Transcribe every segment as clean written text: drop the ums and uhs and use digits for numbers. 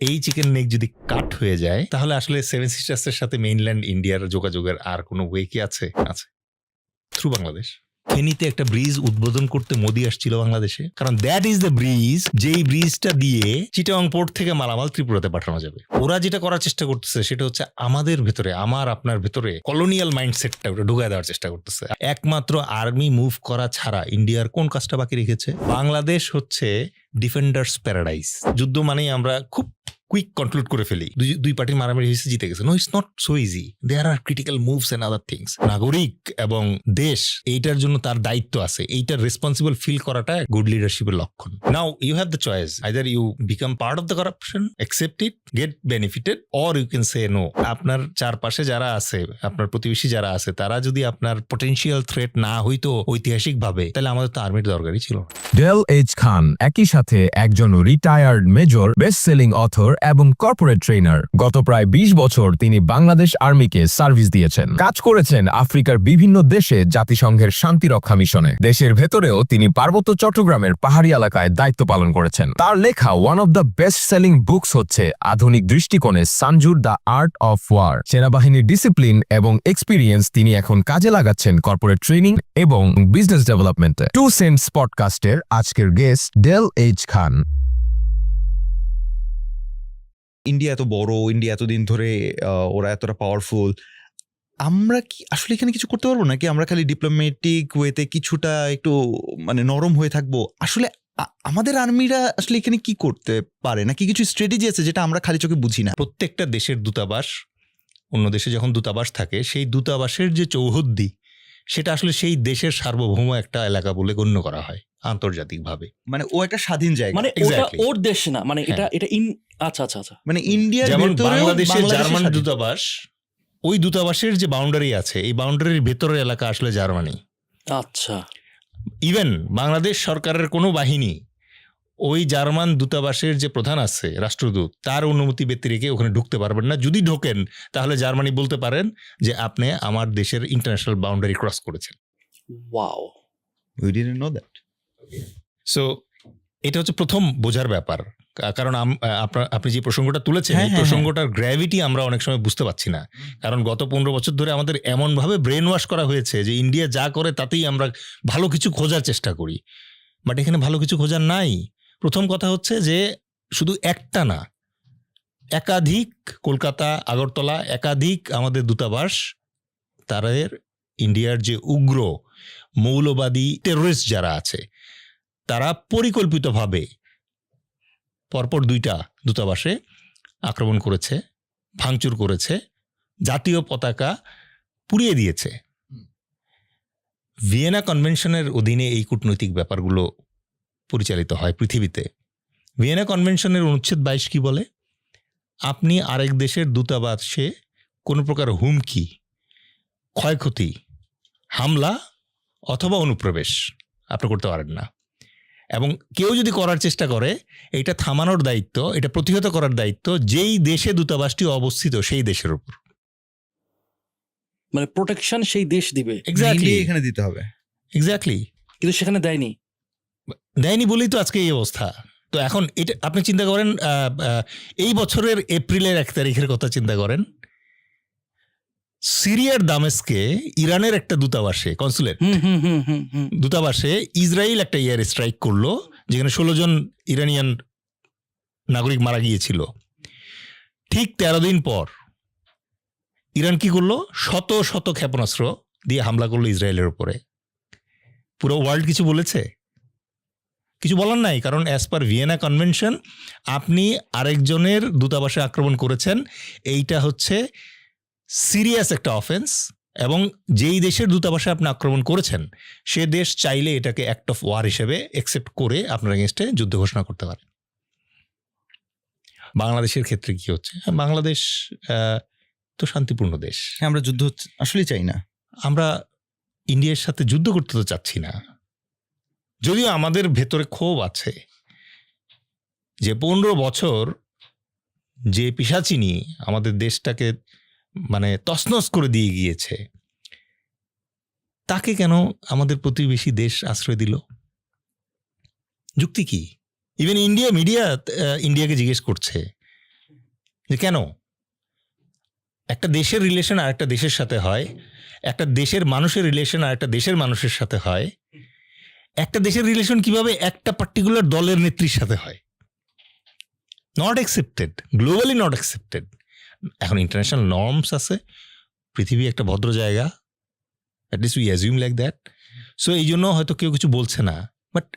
এই chicken neck যদি কাট হয়ে যায় তাহলে আসলে সেভেন সিস্টার্সের সাথে মেইনল্যান্ড ইন্ডিয়ার যোগাযোগের আর কোনো ওয়ে কি আছে? থ্রু বাংলাদেশ। ফেনীতে একটা ব্রিজ উদ্বোধন করতে মোদি আসছিল বাংলাদেশে, কারণ দ্যাট ইজ দ্য ব্রিজ, যেই ব্রিজটা দিয়ে চিটাগং পোর্ট থেকে মালামাল ত্রিপুরাতে পাঠানো যাবে। ওরা যেটা করার চেষ্টা করতেছে সেটা হচ্ছে আমাদের ভেতরে, আমার আপনার ভেতরে কলোনিয়াল মাইন্ডসেটটা ওটা ঢুকায় দেওয়ার চেষ্টা করতেছে। একমাত্র আর্মি মুভ করা ছাড়া ইন্ডিয়ার কোন কাজটা বাকি রেখেছে? বাংলাদেশ হচ্ছে ডিফেন্ডার্স প্যারাডাইস। যুদ্ধ মানেই আমরা খুব কুইক কনক্লুড করে ফেলি, দুই পার্টি মারামারি হয়েছে, জিতে গেছে। No, it's not so easy. There are critical moves and other things. নাগরিক এবং দেশ এইটার জন্য তার দায়িত্ব আছে, এইটার রেসপন্সিবল ফিল করাটা গুড লিডারশিপের লক্ষণ। Now you have the choice, either you become part of the corruption, accept it, get benefited, or you can say no. আপনার চারপাশে যারা আছে, আপনার প্রতিবেশী যারা আছে, তারা যদি আপনার পটেনশিয়াল থ্রেট না হইতো ঐতিহাসিক ভাবে, তাহলে আমাদের তো আর্মির দরকারই ছিল না। ডেল এইচ খান একই সাথে একজন retired major, best selling author এবং কর্পোরেট ট্রেনার। গত প্রায় 20 বছর তিনি বাংলাদেশ আর্মিকে সার্ভিস দিয়েছেন। কাজ করেছেন আফ্রিকার বিভিন্ন দেশে জাতিসংঘের শান্তিরক্ষা মিশনে। দেশের ভেতরেও তিনি পার্বত্য চট্টগ্রামের পাহাড়ি এলাকায় দায়িত্ব পালন করেছেন। তার লেখা one of the best selling books হচ্ছে আধুনিক দৃষ্টিকোণে সানজুর দ্য আর্ট অফ ওয়ার। সেনাবাহিনীর ডিসিপ্লিন এবং এক্সপিরিয়েন্স তিনি এখন কাজে লাগাচ্ছেন কর্পোরেট ট্রেনিং এবং বিজনেস ডেভেলপমেন্টে। 2 সেন্টস পডকাস্টের আজকের গেস্ট ডেল এইচ খান। ইন্ডিয়া এত বড়, ইন্ডিয়া এতদিন ধরে ওরা এতটা পাওয়ারফুল, আমরা কি আসলে এখানে কিছু করতে পারবো নাকি? আমরা খালি ডিপ্লোম্যাটিক ওয়েতে কিছুটা একটু মানে নরম হয়ে থাকবো? আসলে আমাদের আর্মিরা আসলে এখানে কি করতে পারে, নাকি কিছু স্ট্র্যাটেজি আছে যেটা আমরা খালি চোখে বুঝি না? প্রত্যেকটা দেশের দূতাবাস, অন্য দেশে যখন দূতাবাস থাকে, সেই দূতাবাসের যে চৌহদ্দি, সেটা আসলে সেই দেশের সার্বভৌম একটা এলাকা বলে গণ্য করা হয় আন্তর্জাতিকভাবে। মানে ও একটা স্বাধীন জায়গা, মানে ওটা ওর দেশ না, মানে এটা আচ্ছা আচ্ছা আচ্ছা। মানে ইন্ডিয়ার যেমন ভেতরেও বাংলাদেশের জার্মান স্বাধীন। দূতাবাস, ওই দূতাবাসের যে বাউন্ডারি আছে, এই বাউন্ডারির ভেতরের এলাকা আসলে জার্মানি। আচ্ছা, ইভেন বাংলাদেশ সরকারের কোনো বাহিনী ওই জার্মান দূতাবাসের যে প্রধান আছে, রাষ্ট্রদূত, তার অনুমতি ব্যতি রেখে ওখানে ঢুকতে পারবেন না। যদি ঢোকেন তাহলে জার্মানি বলতে পারেন যে আপনি আমার দেশের ইন্টারন্যাশনাল বাউন্ডারি ক্রস করেছেন। Wow, We didn't know that. So এটা হচ্ছে প্রথম বোঝার ব্যাপার। কারণ আপনি যে প্রসঙ্গটা তুলেছেন, এই হ্যাঁ, প্রসঙ্গটার গ্র্যাভিটি আমরা অনেক সময় বুঝতে পারছি না। কারণ গত 15 বছর ধরে আমাদের এমনভাবে ব্রেন ওয়াশ করা হয়েছে যে ইন্ডিয়া যা করে তাতেই আমরা ভালো কিছু খোঁজার চেষ্টা করি, বাট এখানে ভালো কিছু খোঁজার নাই। প্রথম কথা হচ্ছে যে শুধু একটা না, একাধিক, কলকাতা, আগরতলা, একাধিক আমাদের দূতাবাস, তাদের ইন্ডিয়ার যে উগ্র মৌলবাদী টেররিস্ট যারা আছে, তারা পরিকল্পিতভাবে পরপর 2টা দূতাবাসে আক্রমণ করেছে, ভাঙচুর করেছে, জাতীয় পতাকা পুড়িয়ে দিয়েছে। ভিয়েনা কনভেনশনের অধীনে এই কূটনৈতিক ব্যাপারগুলো পরিচালিত হয় পৃথিবীতে। ভিয়েনা কনভেনশনের অনুচ্ছেদ 22 কি বলে? আপনি আরেক দেশের দূতাবাসে কোনো প্রকার হুমকি, ক্ষয়ক্ষতি, হামলা অথবা অনুপ্রবেশ আপনি করতে পারেন না। এবং কেউ যদি করার চেষ্টা করে, এটা থামানোর দায়িত্ব, এটা প্রতিহত করার দায়িত্ব যেই দেশে দূতাবাসটি অবস্থিত সেই দেশের উপর। মানে প্রোটেকশন সেই দেশ দিবে। এক্স্যাক্টলি, India এখানে দিতে হবে। এক্স্যাক্টলি। কিন্তু সেখানে দেয়নি বলেই তো আজকে এই অবস্থা। তো এখন এটা আপনি চিন্তা করেন, এই বছরের এপ্রিলের 1 তারিখের কথা চিন্তা করেন, সিরিয়ার দামেস্কে ইরানের একটা দূতাবাসে, কনসুলেট দূতাবাসে ইসরায়েল একটা এয়ার স্ট্রাইক করলো, যেখানে 16 জন ইরানিয়ান নাগরিক মারা গিয়েছিল। ঠিক 13 দিন পর ইরান কি করলো? শত শত ক্ষেপণাস্ত্র দিয়ে হামলা করলো ইসরায়েলের উপরে। পুরো ওয়ার্ল্ড কিছু বলেছে? কিছু বলার নাই, কারণ অ্যাজ পার ভিয়েনা কনভেনশন আপনি আরেকজনের দূতাবাসে আক্রমণ করেছেন, এইটা হচ্ছে সিরিয়াস একটা অফেন্স, এবং যেই দেশের দূতাবাসে আপনি আক্রমণ করেছেন সে দেশ চাইলে এটাকে অ্যাক্ট অফ ওয়ার হিসেবে অ্যাকসেপ্ট করে আপনার এগেইনস্টে যুদ্ধ ঘোষণা করতে পারে। বাংলাদেশের ক্ষেত্রে কি হচ্ছে? বাংলাদেশ তো শান্তিপূর্ণ দেশ, আমরা যুদ্ধ আসলেই চাই না। আমরা ইন্ডিয়ার সাথে যুদ্ধ করতে তো চাচ্ছি না, যদিও আমাদের ভেতরে ক্ষোভ আছে যে 15 বছর যে পিশাচিনী আমাদের দেশটাকে মানে তছনছ করে দিয়ে গিয়েছে, তাকে কেন আমাদের প্রতিবেশী দেশ আশ্রয় দিল? যুক্তি কি? ইভেন ইন্ডিয়া মিডিয়া ইন্ডিয়াকে জিজ্ঞেস করছে যে কেন একটা দেশের রিলেশন আর একটা দেশের সাথে হয়, একটা দেশের মানুষের রিলেশন আর একটা দেশের মানুষের সাথে হয়, একটা দেশের রিলেশন কিভাবে একটা পার্টিকুলার দলের নেত্রীর সাথে হয়। Not accepted, globally not accepted. এখন ইন্টারন্যাশনাল নর্মস আছে, পৃথিবী একটা ভদ্র জায়গা, at least we assume like that. So এই জন্য হয়তো কেউ কিছু বলছে না, বাট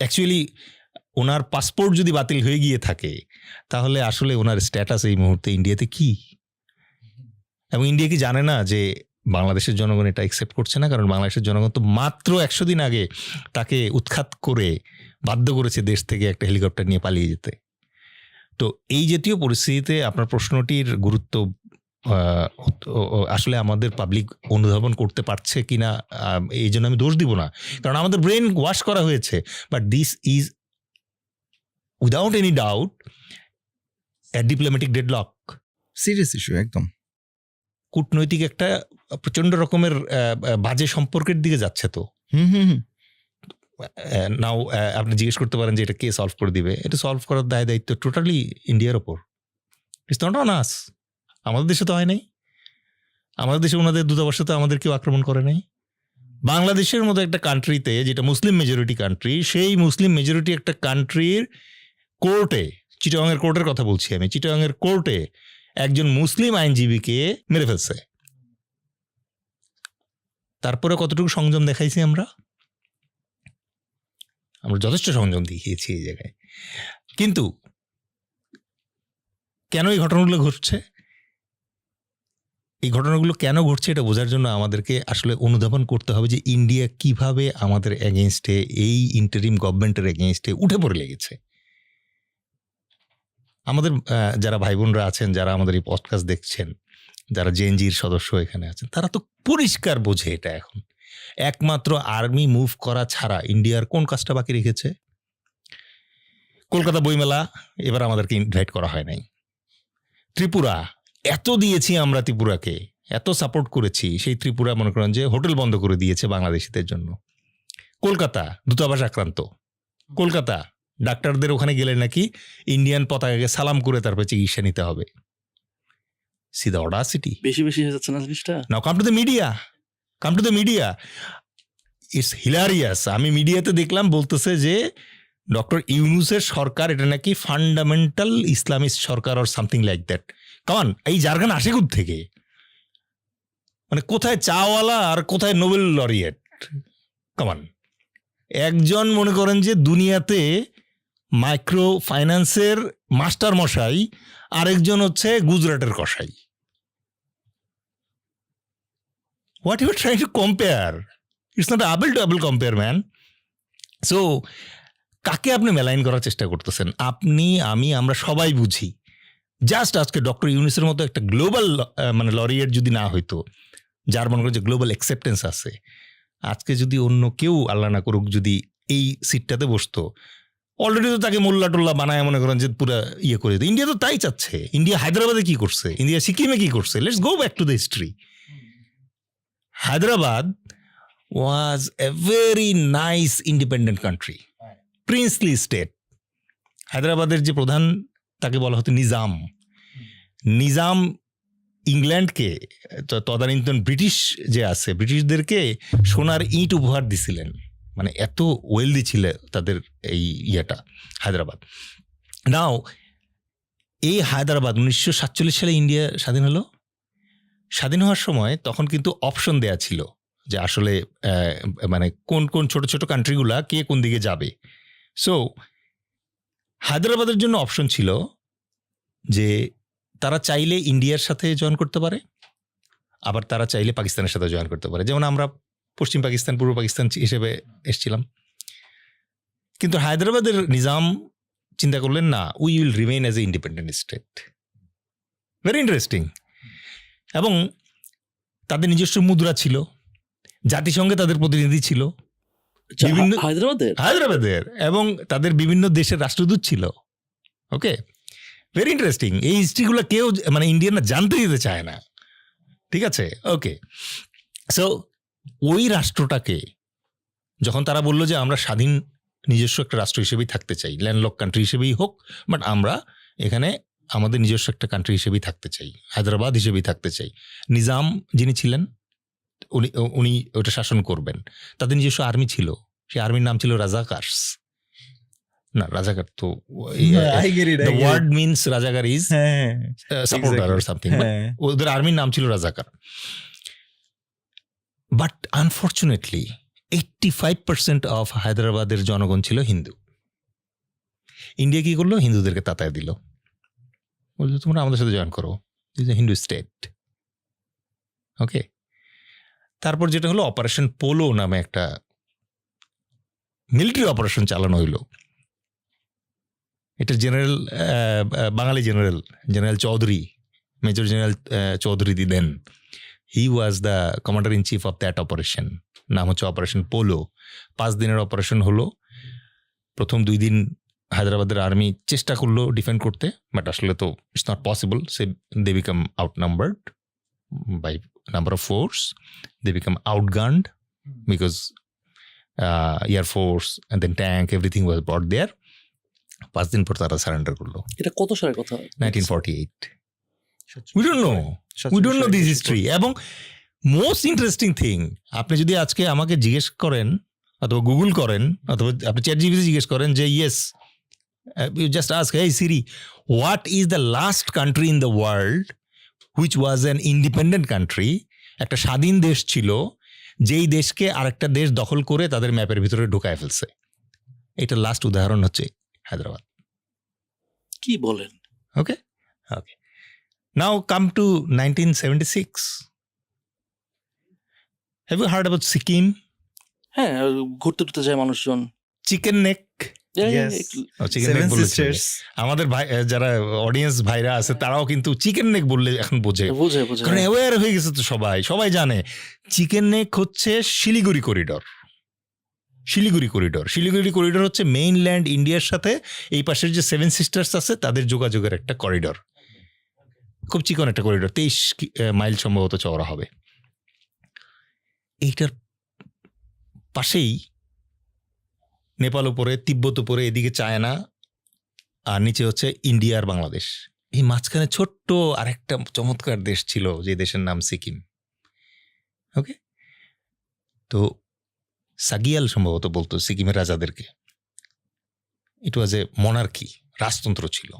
অ্যাকচুয়ালি ওনার পাসপোর্ট যদি বাতিল হয়ে গিয়ে থাকে তাহলে আসলে ওনার স্ট্যাটাস এই মুহূর্তে ইন্ডিয়াতে কি? এবং ইন্ডিয়া কি জানে না যে বাংলাদেশের জনগণ এটা অ্যাকসেপ্ট করছে না? কারণ বাংলাদেশের জনগণ তো মাত্র 100 দিন আগে তাকে উৎখাত করে বাধ্য করেছে দেশ থেকে একটা হেলিকপ্টার নিয়ে পালিয়ে যেতে। তো এই জাতীয় পরিস্থিতিতে আপনার প্রশ্নটির গুরুত্ব আসলে আমাদের পাবলিক অনুধাবন করতে পারছে কিনা এই জন্য আমি দোষ দিব না, কারণ আমাদের ব্রেন ওয়াশ করা হয়েছে। But this is without any doubt A diplomatic deadlock, serious issue একদম। কূটনৈতিক একটা প্রচন্ড রকমের বাজে সম্পর্কের দিকে যাচ্ছে। তো নাও আপনি জিজ্ঞেস করতে পারেন যে এটা কে সলভ করে দিবে? এটা সলভ করার দায়িত্ব টোটালি ইন্ডিয়ার ওপর, ইটস নট অন আস। আমাদের দেশে তো হয় নাই, আমাদের দেশে ওনাদের দূতাবাসে তো আমাদের কেউ আক্রমণ করে নাই। বাংলাদেশের মতো একটা কান্ট্রিতে, যেটা মুসলিম মেজরিটি কান্ট্রি, সেই মুসলিম মেজরিটি একটা কান্ট্রির কোর্টে, চিটাগাংয়ের কোর্টের কথা বলছি আমি, চিটাগাংয়ের কোর্টে একজন মুসলিম আইনজীবীকে মেরে ফেলছে। তারপরে কতটুকু সংযম দেখাইছি আমরা যথেষ্ট সংযম দেখিয়েছি এই জায়গায়। কিন্তু কেন এই ঘটনাগুলো ঘটছে? এই ঘটনাগুলো কেন ঘটছে এটা বোঝার জন্য আমাদেরকে আসলে অনুধাবন করতে হবে যে ইন্ডিয়া কিভাবে আমাদের এগেনস্টে, এই ইন্টারিম গভর্নমেন্টের এগেনস্টে উঠে পড়ে লেগেছে। আমাদের যারা ভাই বোনরা আছেন, যারা আমাদের এই পডকাস্ট দেখছেন, যারা জেএনজির সদস্য এখানে আছেন, তারা তো পরিষ্কার বোঝে এটা। এখন একমাত্র আর্মি মুভ করা ছাড়া ইন্ডিয়ার কোন কাজটা বাকি রেখেছে? কলকাতা বইমেলা এবার আমাদেরকে ইনভাইট করা হয় নাই। ত্রিপুরা, এত দিয়েছি আমরা ত্রিপুরাকে, এত সাপোর্ট করেছি, সেই ত্রিপুরা মনে করেন যে হোটেল বন্ধ করে দিয়েছে বাংলাদেশিদের জন্য। কলকাতা দূতাবাস আক্রান্ত, কলকাতা ডাক্তারদের ওখানে গেলে নাকি ইন্ডিয়ান পতাকাকে সালাম করে তারপর চিকিৎসা নিতে হবে। See the audacity. বেশি বেশি হয়ে যাচ্ছে না জিনিসটা? Now come to the media, come to the media, it's hilarious. আমি মিডিয়াতে দেখলাম বলতেছে যে ডক্টর ইউনূসের সরকার এটা নাকি fundamental Islamist Sarkar or something like that. কারণ এই জার্গান আসে থেকে, মানে কোথায় চাওয়ালা আর কোথায় নোবেল লরিয়েট? কামান, একজন মনে করেন যে দুনিয়াতে মাইক্রো ফাইন্যান্সের মাস্টার মশাই, আরেকজন হচ্ছে গুজরাটের কসাই। What you are trying to compare? It's not able to compare, man. So কাকে আপনি মেলাইন করার চেষ্টা করতেছেন? আপনি, আমি, আমরা সবাই বুঝি। জাস্ট আজকে ডক্টর ইউনূসের মতো একটা গ্লোবাল মানে লরিয়েট যদি না হইতো, যার মনে করেন যে গ্লোবাল অ্যাকসেপ্টেন্স আছে, আজকে যদি অন্য কেউ, আল্লাহ না করুক, যদি এই সিটটাতে বসতো, অলরেডি তো তাকে মোল্লা টোল্লা বানায় মনে করেন যে পুরো ইয়ে করে দিত। ইন্ডিয়া তো তাই চাচ্ছে। ইন্ডিয়া হায়দ্রাবাদে কি করছে, ইন্ডিয়া সিকিমে কি করছে? Let's go back to the history. Hyderabad was a very nice independent country, princely state. হায়দ্রাবাদের যে প্রধান, তাকে বলা হতো নিজাম। নিজাম ইংল্যান্ডকে, তদানীন্তন ব্রিটিশ যে আছে, ব্রিটিশদেরকে সোনার ইট উপহার দিছিলেন। মানে এত ওয়েলদি ছিল তাদের এই ইয়েটা, হায়দ্রাবাদ। নাও এই হায়দ্রাবাদ 1947 সালে ইন্ডিয়া স্বাধীন হলো। স্বাধীন হওয়ার সময় তখন কিন্তু অপশন দেয়া ছিল যে আসলে মানে কোন কোন ছোট ছোট কান্ট্রিগুলা কে কোন দিকে যাবে। সো হায়দ্রাবাদের জন্য অপশন ছিল যে তারা চাইলে ইন্ডিয়ার সাথে জয়েন করতে পারে, আবার তারা চাইলে পাকিস্তানের সাথে জয়েন করতে পারে। যেমন আমরা পশ্চিম পাকিস্তান, পূর্ব পাকিস্তান হিসেবে এসেছিলাম। কিন্তু হায়দ্রাবাদের নিজাম চিন্তা করলেন না, we will remain as a independent state. Very interesting. এবং তাদের নিজস্ব মুদ্রা ছিল, জাতিসংঘে তাদের প্রতিনিধি ছিল বিভিন্ন, হায়দ্রাবাদের, এবং তাদের বিভিন্ন দেশের রাষ্ট্রদূত ছিল। ওকে, ভেরি ইন্টারেস্টিং। এই হিস্ট্রিগুলো কেউ মানে ইন্ডিয়ানরা জানতে দিতে চায় না, ঠিক আছে? ওকে, সো ওই রাষ্ট্রটাকে যখন তারা বললো যে আমরা স্বাধীন নিজস্ব একটা রাষ্ট্র হিসেবেই থাকতে চাই, ল্যান্ডলক কান্ট্রি হিসেবেই হোক, বাট আমরা এখানে আমাদের নিজস্ব একটা কান্ট্রি হিসেবেই থাকতে চাই, হায়দ্রাবাদ হিসেবেই থাকতে চাই। নিজাম যিনি ছিলেন উনি উনি ওটা শাসন করবেন। তাদের নিজস্ব আর্মি ছিল, সেই আর্মির নাম ছিল রাজাকার্স। না, রাজাকার তো I get it, I the get it. Word means razakar is হ্যাঁ সাপোর্টার অর exactly. সামথিং, হ্যাঁ ওদের আর্মির নাম ছিল রাজাকার। বাট আনফর্চুনেটলি 85% অফ হায়দ্রাবাদের জনগণ ছিল হিন্দু। ইন্ডিয়া কি করলো? হিন্দুদেরকে তাতায় দিল, বলছে তোমরা আমাদের সাথে জয়েন করো, ইজ এ হিন্দু স্টেট। ওকে, তারপর যেটা হলো অপারেশন পোলো নামে একটা মিলিটারি অপারেশন চালানো হইলো। এটা জেনারেল বাঙালি general Chowdhury, major general Chowdhury then, he was the commander in chief of that operation. নাম হচ্ছে অপারেশন পোলো। 5 দিনের অপারেশন হলো। প্রথম 2 দিন হায়দ্রাবাদের আর্মি চেষ্টা করলো ডিফেন্ড করতে, বাট আসলে তো ইটস নট পসিবল। সে they became outnumbered by number of force, they became outgunned because air force and then tank everything was brought there. 5 দিন পর তারা সারেন্ডার করলো, এটা কত সালের কথা? 1948। We don't know. We don't know this history. এবং মোস্ট ইন্টারেস্টিং থিং, আপনি যদি আজকে আমাকে জিজ্ঞেস করেন অথবা গুগল করেন অথবা আপনি চ্যাটজিপিটি জিজ্ঞেস করেন যে yes, you just ask, hey Siri, what is the last country in the world which was an independent country, একটা স্বাধীন দেশ ছিল যেই দেশকে আরেকটা দেশ দখল করে তাদের ম্যাপের ভিতরে ঢুকায় ফেলছে। এটার লাস্ট উদাহরণ হচ্ছে হায়দ্রাবাদ। কি বলেন? ওকে ওকে, নাও come two 1976. Have you heard about Sikkim? হ্যাঁ, ঘুরতে টুরতে যায় মানুষজন। Chicken neck. Yes. Chicken Seven নেক বললে Sisters. চলে। আমাদের ভাই যারা অডিয়েন্স ভাইরা আছে তারাও কিন্তু চিকেন নেক বললে এখন বোঝে, বুঝে কারণ অ্যাওয়্যার হয়ে গেছে তো সবাই জানে চিকেন নেক হচ্ছে শিলিগুড়ি করিডর। শিলিগুড়ি করিডর হচ্ছে মেইনল্যান্ড ইন্ডিয়ার সাথে এই পাশের যে 7 সিস্টার্স আছে তাদের যোগাযোগের একটা করিডর, খুব চিকন একটা করিডর, 23 মাইল সম্ভবত চওড়া হবে। এইটার পাশেই নেপাল উপরে, তিব্বত উপরে, এদিকে চায়না, আর নিচে হচ্ছে ইন্ডিয়া আর বাংলাদেশ। এই মাঝখানে ছোট্ট আরেকটা চমৎকার দেশ ছিল যে দেশের নাম সিকিম। ওকে, তো সাগিয়াল সম্ভবত বলতো সিকিমের রাজাদেরকে। ইট ওয়াজ এ মনার্কি, রাজতন্ত্র ছিল।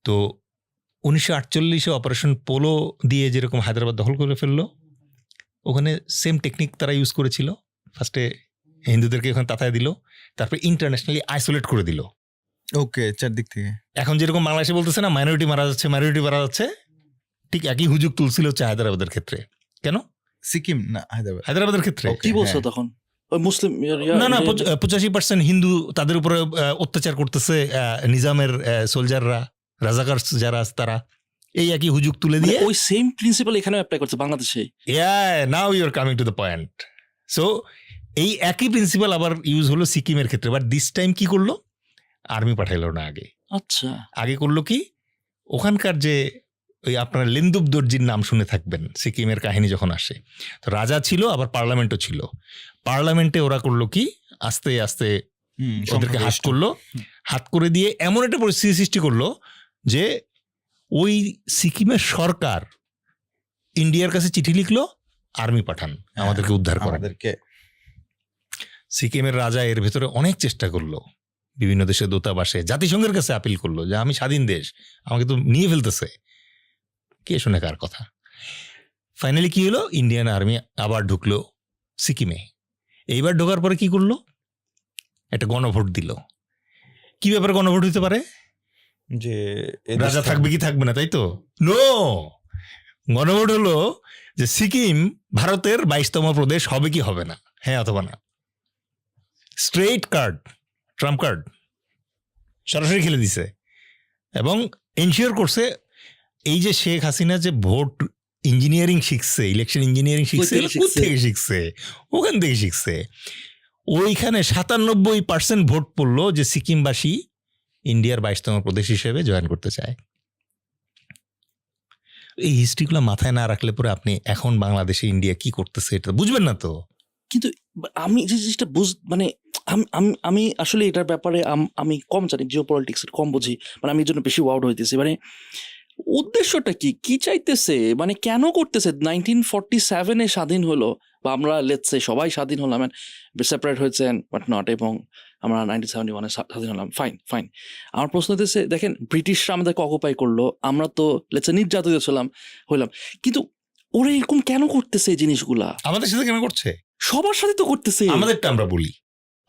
তো 1948 অপারেশন পোলো দিয়ে যেরকম হায়দ্রাবাদ দখল করে ফেললো, ওখানে সেম টেকনিক তারা ইউজ করেছিল। ফার্স্টে হিন্দুদেরকে ওখানে তাতায় দিল, তারপরে ইন্টারন্যাশনালি আইসোলেট করে দিল। ওকে, চারদিক থেকে এখন যেরকম বাংলাদেশে বলতেছে না মাইনরিটি মারা যাচ্ছে, ঠিক একই হুজুগ তুলছিল হচ্ছে হায়দ্রাবাদের ক্ষেত্রে। কেন? সিকিম না হায়দ্রাবাদের ক্ষেত্রে Okay. কি বলছো হ্যাঁ। তখন? ওই মুসলিম না 85% হিন্দু তাদের উপরে অত্যাচার করতেছে নিজামের সোলজাররা, রাজাকার যারা আছে তারা, এই একই হুজুগ তুলে দিয়ে ওই সেম প্রিন্সিপাল এখানে অ্যাপ্লাই করছে বাংলাদেশে। Now you are coming to the point. So এই একই প্রিন্সিপাল আবার ইউজ হলো সিকিমের ক্ষেত্রে, বাট দিস টাইম কি করলো? আর্মি পাঠাইলো না, আচ্ছা, আগে করলো কি, ওখানকার যে ওই আপনার লেন্দুব দর্জির নাম শুনে থাকবেন সিকিমের কাহিনী যখন আসে, তো রাজা ছিল আবার পার্লামেন্টও ছিল। পার্লামেন্টে ওরা করলো কি, আস্তে আস্তে ওদেরকে হাত করে দিয়ে এমন একটা পরিস্থিতি সৃষ্টি করলো যে ওই সিকিমের সরকার ইন্ডিয়ার কাছে চিঠি লিখলো, আর্মি পাঠান আমাদেরকে উদ্ধার করেন। সিকিমের রাজা এর ভেতরে অনেক চেষ্টা করলো, বিভিন্ন দেশের দূতাবাসে, জাতিসংঘের কাছে আপিল করলো যে আমি স্বাধীন দেশ, আমাকে তো নিয়ে ফেলতেছে, কে শুনে কার কথা। ফাইনালি কি হলো, ইন্ডিয়ান আর্মি আবার ঢুকলো সিকিমে। এইবার ঢোকার পরে কি করলো, একটা গণভোট দিল। কি ব্যাপারে গণভোট হতে পারে? যে রাজা থাকবে কি থাকবে না, তাই তো? নো, গণভোট হলো যে সিকিম ভারতের 22তম প্রদেশ হবে কি হবে না, হ্যাঁ অথবা না। স্ট্রেইট কার্ড, ট্রাম্প কার্ড সরাসরি খেলে দিছে এবং এনশিওর করছে এই যে শেখ হাসিনা যে ভোট ইঞ্জিনিয়ারিং শিখছে, ইলেকশন ইঞ্জিনিয়ারিং শিখছে, থেকে শিখছে, ওখান থেকে শিখছে। ওইখানে 97% ভোট পড়লো যে সিকিমবাসী ইন্ডিয়ার 22তম প্রদেশ হিসেবে জয়েন করতে চায়। এই হিস্ট্রিগুলো মাথায় না রাখলে পরে আপনি এখন বাংলাদেশে ইন্ডিয়া কি করতেছে এটা বুঝবেন না তো। কিন্তু আমি যে জিনিসটা আমি আসলে এটার ব্যাপারে আমি কম জানি, জিও পলিটিক্স কম বুঝি, মানে আমি এর জন্য বেশি ওয়ার্ড হইতেছি। মানে উদ্দেশ্যটা কি, কি চাইতেছে, মানে কেন করতেছে? 1947-এ স্বাধীন হলো, বা আমরা লেটসে সবাই স্বাধীন হলাম, সেপারেট হয়েছেন বাট নট, এবং আমরা 1971-এ স্বাধীন হলাম, ফাইন ফাইন। আমার প্রশ্ন হতেছে, দেখেন ব্রিটিশরা আমাদেরকে অকুপাই করলো, আমরা তো লেটসে নির্যাতিত হইলাম, কিন্তু ওরা এরকম কেন করতেছে এই জিনিসগুলা? আমাদের সাথে কেন করছে? সবার সাথে তো করতেছে। আমাদেরটা আমরা বলি,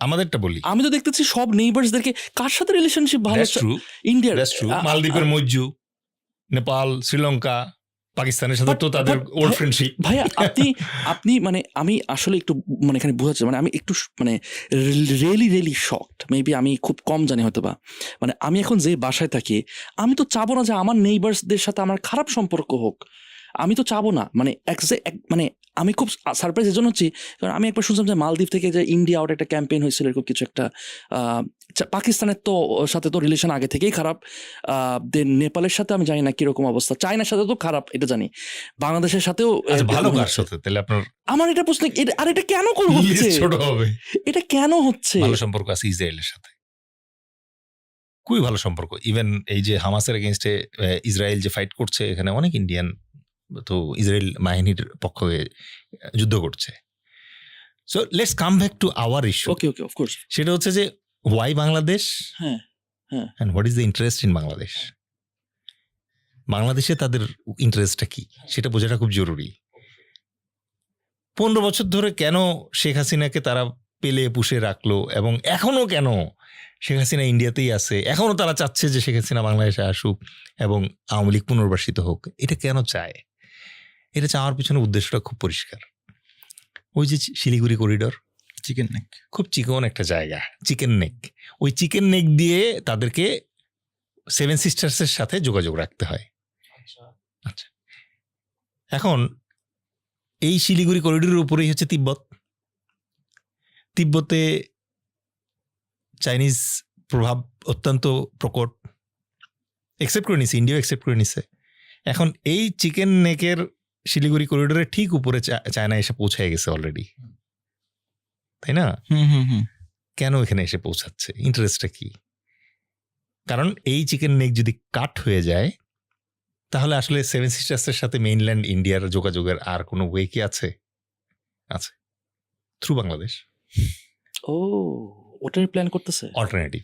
আমাদেরটা বলি। আমি তো দেখতেছি সব নেইবার্সদেরকে, কার সাথে রিলেশনশিপ ভালো? That's true. ইন্ডিয়ার, That's true. মালদ্বীপের মজ্জু, নেপাল, শ্রীলঙ্কা, পাকিস্তানের সাথে তো তাদের ওল্ড ফ্রেন্ডশিপ। ভাইয়া আপনি মানে আমি আসলে একটু মানে এখানে বোঝাচ্ছি, মানে আমি একটু মানে রিয়েলি শকড, মেবি আমি খুব কম জানি হয়তো বা, মানে আমি এখন যে বাসায় থাকি, আমি তো চাবো না যে আমার নেইবার্সদের সাথে আমার খারাপ সম্পর্ক হোক, আমি তো চাবো না। মানে মানে আমি খুব সারপ্রাইজ এজন্য হচ্ছি, কারণ আমি একবার শুনছিলাম যে মালদ্বীপ থেকে যে ইন্ডিয়া আউট একটা ক্যাম্পেইন হয়েছিল, এরকম কিছু একটা। পাকিস্তানের তো সাথে তো রিলেশন আগে থেকেই খারাপ, দেন নেপালের সাথে আমি জানি না কিরকম অবস্থা, চায়নার সাথে তো খারাপ এটা জানি, বাংলাদেশের সাথেও আচ্ছা, ভালো কার সাথে তাহলে আপনার? আমার এটা প্রশ্ন, আর এটা কেন হচ্ছে? ছোট হবে। এটা কেন হচ্ছে? ভালো সম্পর্ক আছে ইসরায়েলের সাথে, খুবই ভালো সম্পর্ক। ইভেন এই যে হামাসের এগেইনস্টে ইসরায়েল যে ফাইট করছে, এখানে অনেক ইন্ডিয়ান তো ইসরায়েল বাহিনীর পক্ষে যুদ্ধ করছে। So let's come back to our issue. Okay of course. সেটা হচ্ছে যে ওয়াই বাংলাদেশ, হ্যাঁ and what is the interest in Bangladesh. বাংলাদেশে তাদের ইন্টারেস্টটা কি সেটা বোঝাটা খুব জরুরি। 15 বছর ধরে কেন শেখ হাসিনাকে তারা পেলে পুষে রাখলো, এবং এখনো কেন শেখ হাসিনা ইন্ডিয়াতেই আছে, এখনো তারা চাচ্ছে যে শেখ হাসিনা বাংলাদেশে আসুক এবং আওয়ামী লীগ পুনর্বাসিত হোক। এটা কেন চায়? এটা চাওয়ার পিছনে উদ্দেশ্যটা খুব পরিষ্কার। ওই যে শিলিগুড়ি করিডোর, চিকেন নেক, খুব চিকন একটা জায়গা, চিকেন নেক। ওই চিকেন নেক দিয়ে তাদেরকে 7 সিস্টার্সের সাথে যোগাযোগ রাখতে হয়। আচ্ছা, এখন এই শিলিগুড়ি করিডোরের উপরেই হচ্ছে তিব্বতে চাইনিজ প্রভাব অত্যন্ত প্রকট, একসেপ্ট করে নিছে, ইন্ডিয়াও একসেপ্ট করে নিছে। এখন এই চিকেন নেকের শিলিগুড়ি করিডোরের ঠিক উপরে চায়না এসে পৌঁছে গেছে অলরেডি, তাই না? কেন এখানে এসে পৌঁছাচ্ছে? ইন্টারেস্টটা কি? কারণ এই চিকেন নেক যদি কাট হয়ে যায়, তাহলে আসলে 7 সিস্টার্সের সাথে মেইনল্যান্ড ইন্ডিয়ার যোগাযোগের আর কোনো ওয়ে কি আছে? আছে, থ্রু বাংলাদেশ। ও, ওটার প্ল্যান করতেছে। অল্টারনেটিভ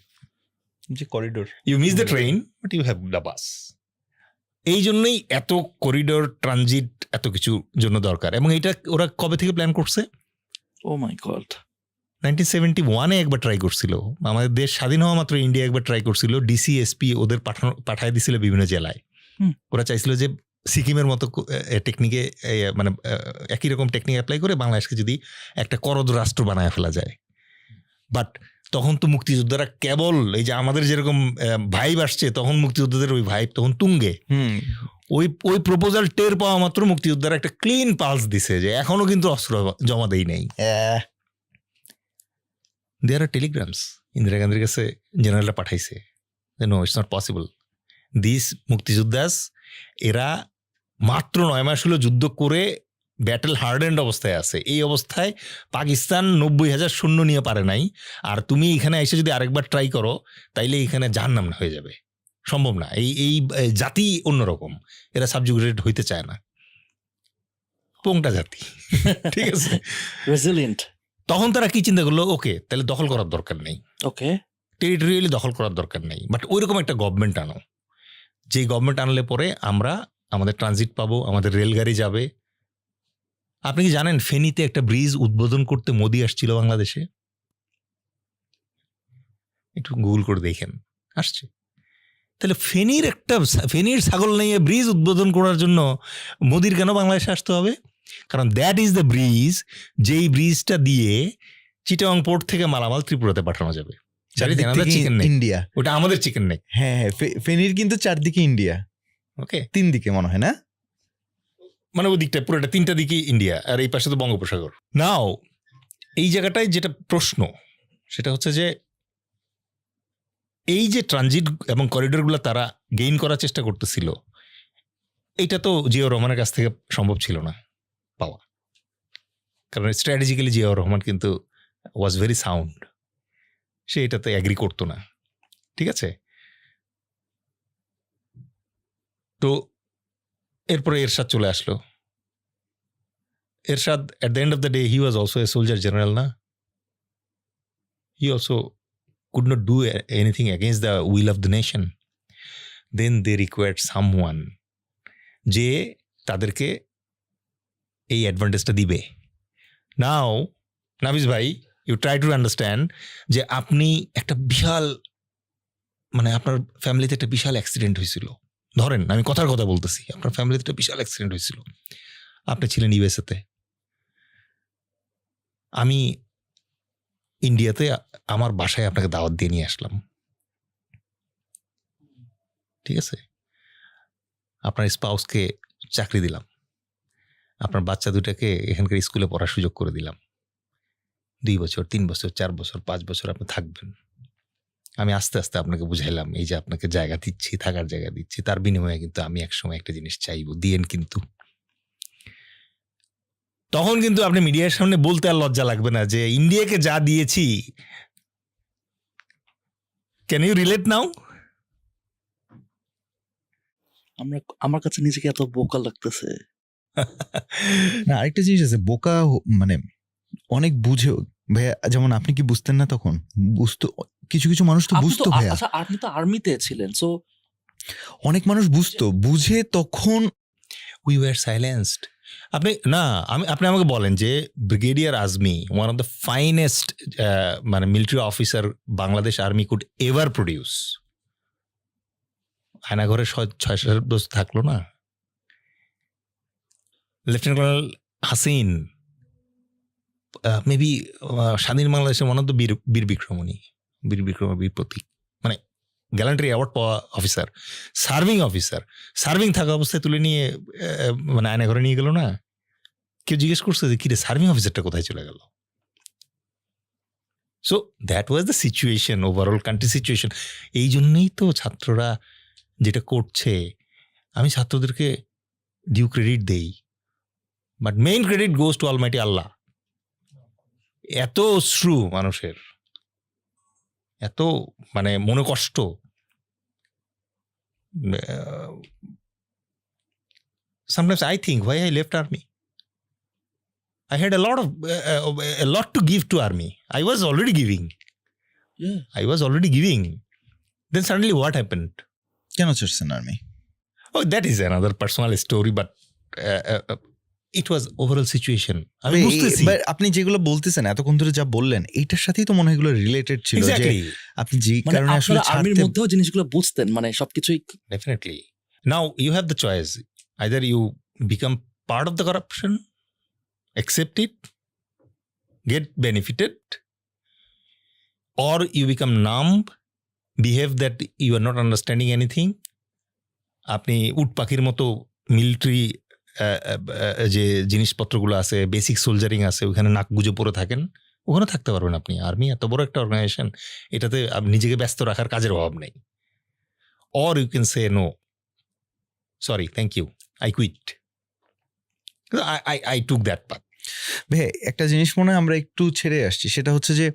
যে corridor, you miss the train but you have the bus. এই জন্যই এত করিডোর, ট্রানজিট, এত কিছু জন্য দরকার। এবং এটা ওরা কবে থেকে প্ল্যান করছে? ও মাই গড, 1971-এ একবার ট্রাই করছিল। আমাদের দেশ স্বাধীন হওয়া মাত্র ইন্ডিয়া একবার ট্রাই করছিল, ডিসিএসপি ওদের পাঠায় দিছিল বিভিন্ন জেলায়। ওরা চাইছিল যে সিকিমের মতো টেকনিকে, মানে একই রকম টেকনিক অ্যাপ্লাই করে বাংলাদেশকে যদি একটা করদ রাষ্ট্র বানায় ফেলা যায়। বাট তখন তো মুক্তিযোদ্ধারা কেবল এই যে আমাদের যেরকম ভাইব আসছে, তখন মুক্তিযোদ্ধাদের ওই ভাইব তখন তুঙ্গে। ওই প্রপোজাল টের পাওয়া মাত্র মুক্তিযোদ্ধারা একটা ক্লিন পালস দিছে যে এখনো কিন্তু অস্ত্র জমা দেই নাই। দেয়ার আর টেলিগ্রামস, ইন্দিরা গান্ধীর কাছে জেনারেলরা পাঠাইছে, no it's not possible. This মুক্তিযোদ্ধাস, এরা মাত্র 9 মাস হলো যুদ্ধ করে ব্যাটেল হার্ডেন্ড অবস্থায় আছে। এই অবস্থায় পাকিস্তান 90,000 সৈন্য নিয়ে পারে নাই, আর তুমি এখানে এসে যদি আরেকবার ট্রাই করো তাইলে এখানে জাহান্নাম হয়ে যাবে, সম্ভব না। এই জাতি অন্যরকম, এরা সাবজুগেটেড হইতে চায় না, পোংটা জাতি, ঠিক আছে, রেজিলিয়েন্ট। তখন তারা কি চিন্তা করলো, ওকে তাহলে দখল করার দরকার নেই, ওকে টেরিটোরিয়ালি দখল করার দরকার নেই, বাট ওইরকম একটা গভর্নমেন্ট আনো, যেই গভর্নমেন্ট আনলে পরে আমরা আমাদের ট্রানজিট পাবো, আমাদের রেলগাড়ি যাবে। আপনি কি জানেন ফেনীতে একটা ব্রিজ উদ্বোধন করতে মোদি আসছিল বাংলাদেশে? একটু গুগল করে দেখেন, আসছে। তাহলে ফেনীর ছাগল নিয়ে ব্রিজ উদ্বোধন করার জন্য মোদির কেন বাংলাদেশে আসতে হবে? কারণ দ্যাট ইজ দ্য ব্রিজ, যেই ব্রিজটা দিয়ে চিটাগং পোর্ট থেকে মালামাল ত্রিপুরাতে পাঠানো যাবে। ইন্ডিয়া, ওটা আমাদের চিকেন নেক। হ্যাঁ, ফেনীর কিন্তু চারদিকে ইন্ডিয়া, ওকে, 3 দিকে মনে হয় না, মানে ওই দিকটা পুরোটা 3টা দিকে ইন্ডিয়া, আর এই পাশে তো বঙ্গোপসাগর। নাও এই জায়গাটায় যেটা প্রশ্ন, সেটা হচ্ছে যে এই যে ট্রানজিট এবং করিডোরগুলো তারা গেইন করার চেষ্টা করতেছিল, এটা তো জিয়াউর রহমানের কাছ থেকে সম্ভব ছিল না পাওয়া, কারণ স্ট্র্যাটেজিক্যালি জিয়াউর রহমান কিন্তু ওয়াজ ভেরি সাউন্ড। সে এটাতে অ্যাগ্রি করতো না, ঠিক আছে? তো এরপরে এরশাদ চলে আসলো। এরশাদ at the end of the day he was also a soldier general, না? He also could not do anything against the will of the nation. Then they required someone যে তাদেরকে এই অ্যাডভান্টেজটা দিবে। নাও নাফিস ভাই, ইউ ট্রাই টু আন্ডারস্ট্যান্ড যে আপনি একটা বিশাল, মানে আপনার ফ্যামিলিতে একটা বিশাল অ্যাক্সিডেন্ট হয়েছিল, ধরেন আমি কথার কথা বলতেছি, আপনার ফ্যামিলিতে একটা বিশাল অ্যাক্সিডেন্ট হয়েছিল, আপনি ছিলেন ইউএসএতে, আমি ইন্ডিয়াতে আমার বাসায় আপনাকে দাওয়াত দিয়ে নিয়ে আসলাম, ঠিক আছে? আপনার স্পাউসকে চাকরি দিলাম, আপনার বাচ্চা দুটাকে এখানকার স্কুলে পড়ার সুযোগ করে দিলাম, 2 বছর 3 বছর 4 বছর 5 বছর আপনি থাকবেন। আমি আস্তে আস্তে আপনাকে বুঝাইলাম এই যে আপনাকে জায়গা দিচ্ছি, থাকার জায়গা দিচ্ছি, তার বিনিময়ে কিন্তু আমি একসময় একটা জিনিস চাইবো, দিয়েন কিন্তু। তখন কিন্তু আপনি মিডিয়ার সামনে বলতে আর লজ্জা লাগবে না যে ইন্ডিয়াকে যা দিয়েছি। ক্যান ইউ রিলেট নাও? আমার কাছে নিজেকে এত বোকা লাগতেছে। না, আরেকটা জিনিস আছে, বোকা মানে অনেক বুঝে ভাইয়া, যেমন আপনি কি বুঝতেন না তখন? বুঝতো, কিছু কিছু মানুষ তো বুঝতো ভাইয়া। আচ্ছা, আপনি তো আর্মিতে ছিলেন, সো অনেক মানুষ বুঝতো, বুঝে তখন উই ওয়ার সাইলেন্সড। আপনি না, আপনি আমাকে বলেন যে brigadier Azmi, one of the finest মানে military officer Bangladesh army could ever produce, আয়নাঘরে 6-7 বছর থাকলো না? লেফটেন্যান্ট কর্নেল হাসিন, মেবি স্বাধীন বাংলাদেশের ওয়ান অফ দ্য বীর বিক্রমণী, বীর প্রতীক, মানে গ্যালান্ট্রি অ্যাওয়ার্ড পাওয়া অফিসার, সার্ভিং থাকা অবস্থায় তুলে নিয়ে মানে আয়নাঘরে নিয়ে গেল না? কেউ জিজ্ঞেস করছে যে কিরে সার্ভিং অফিসারটা কোথায় চলে গেল? So that was the situation, overall country situation. এই জন্যই তো ছাত্ররা যেটা করছে, আমি ছাত্রদেরকে ডিউ ক্রেডিট দেই, but main credit goes to almighty Allah. এত অশ্রু মানুষের, এত মানে মনে কষ্ট, sometimes I think why I left army. I had a lot to give to army. I was already giving. Then suddenly what happened? কেন ছাড়ছেন army? Oh, that is another personal story, but it was overall situation. আমি বুঝতেছি। আপনি যেগুলো বলতেছেন এতক্ষণ ধরে যা বললেন, এইটার সাথেই তো মনে হয় এগুলো রিলেটেড ছিল, যে Exactly. আপনি যে মানে কারণে আসলে আপনারা আর্মির মধ্যেও জিনিসগুলো বুঝতেন, মানে সবকিছুই। Definitely. Now you have the choice. Either you become part of the corruption, accept it, get benefited, or you become numb, behave that you are not understanding anything. আপনি উট পাখির মতো মিলিটারি যে জিনিসপত্রগুলো আছে, বেসিক সোলজারিং আছে, ওখানে নাক গুজে পড়ে থাকেন, ওখানে থাকতে পারবেন আপনি। আর্মি এত বড় একটা অর্গানাইজেশন, এটাতে নিজেকে ব্যস্ত রাখার কাজের অভাব নেই। Or you can say no, sorry, thank you, I quit. I took that path. ভাই একটা জিনিস মনে হয় আমরা একটু ছেড়ে আসছি, সেটা হচ্ছে যে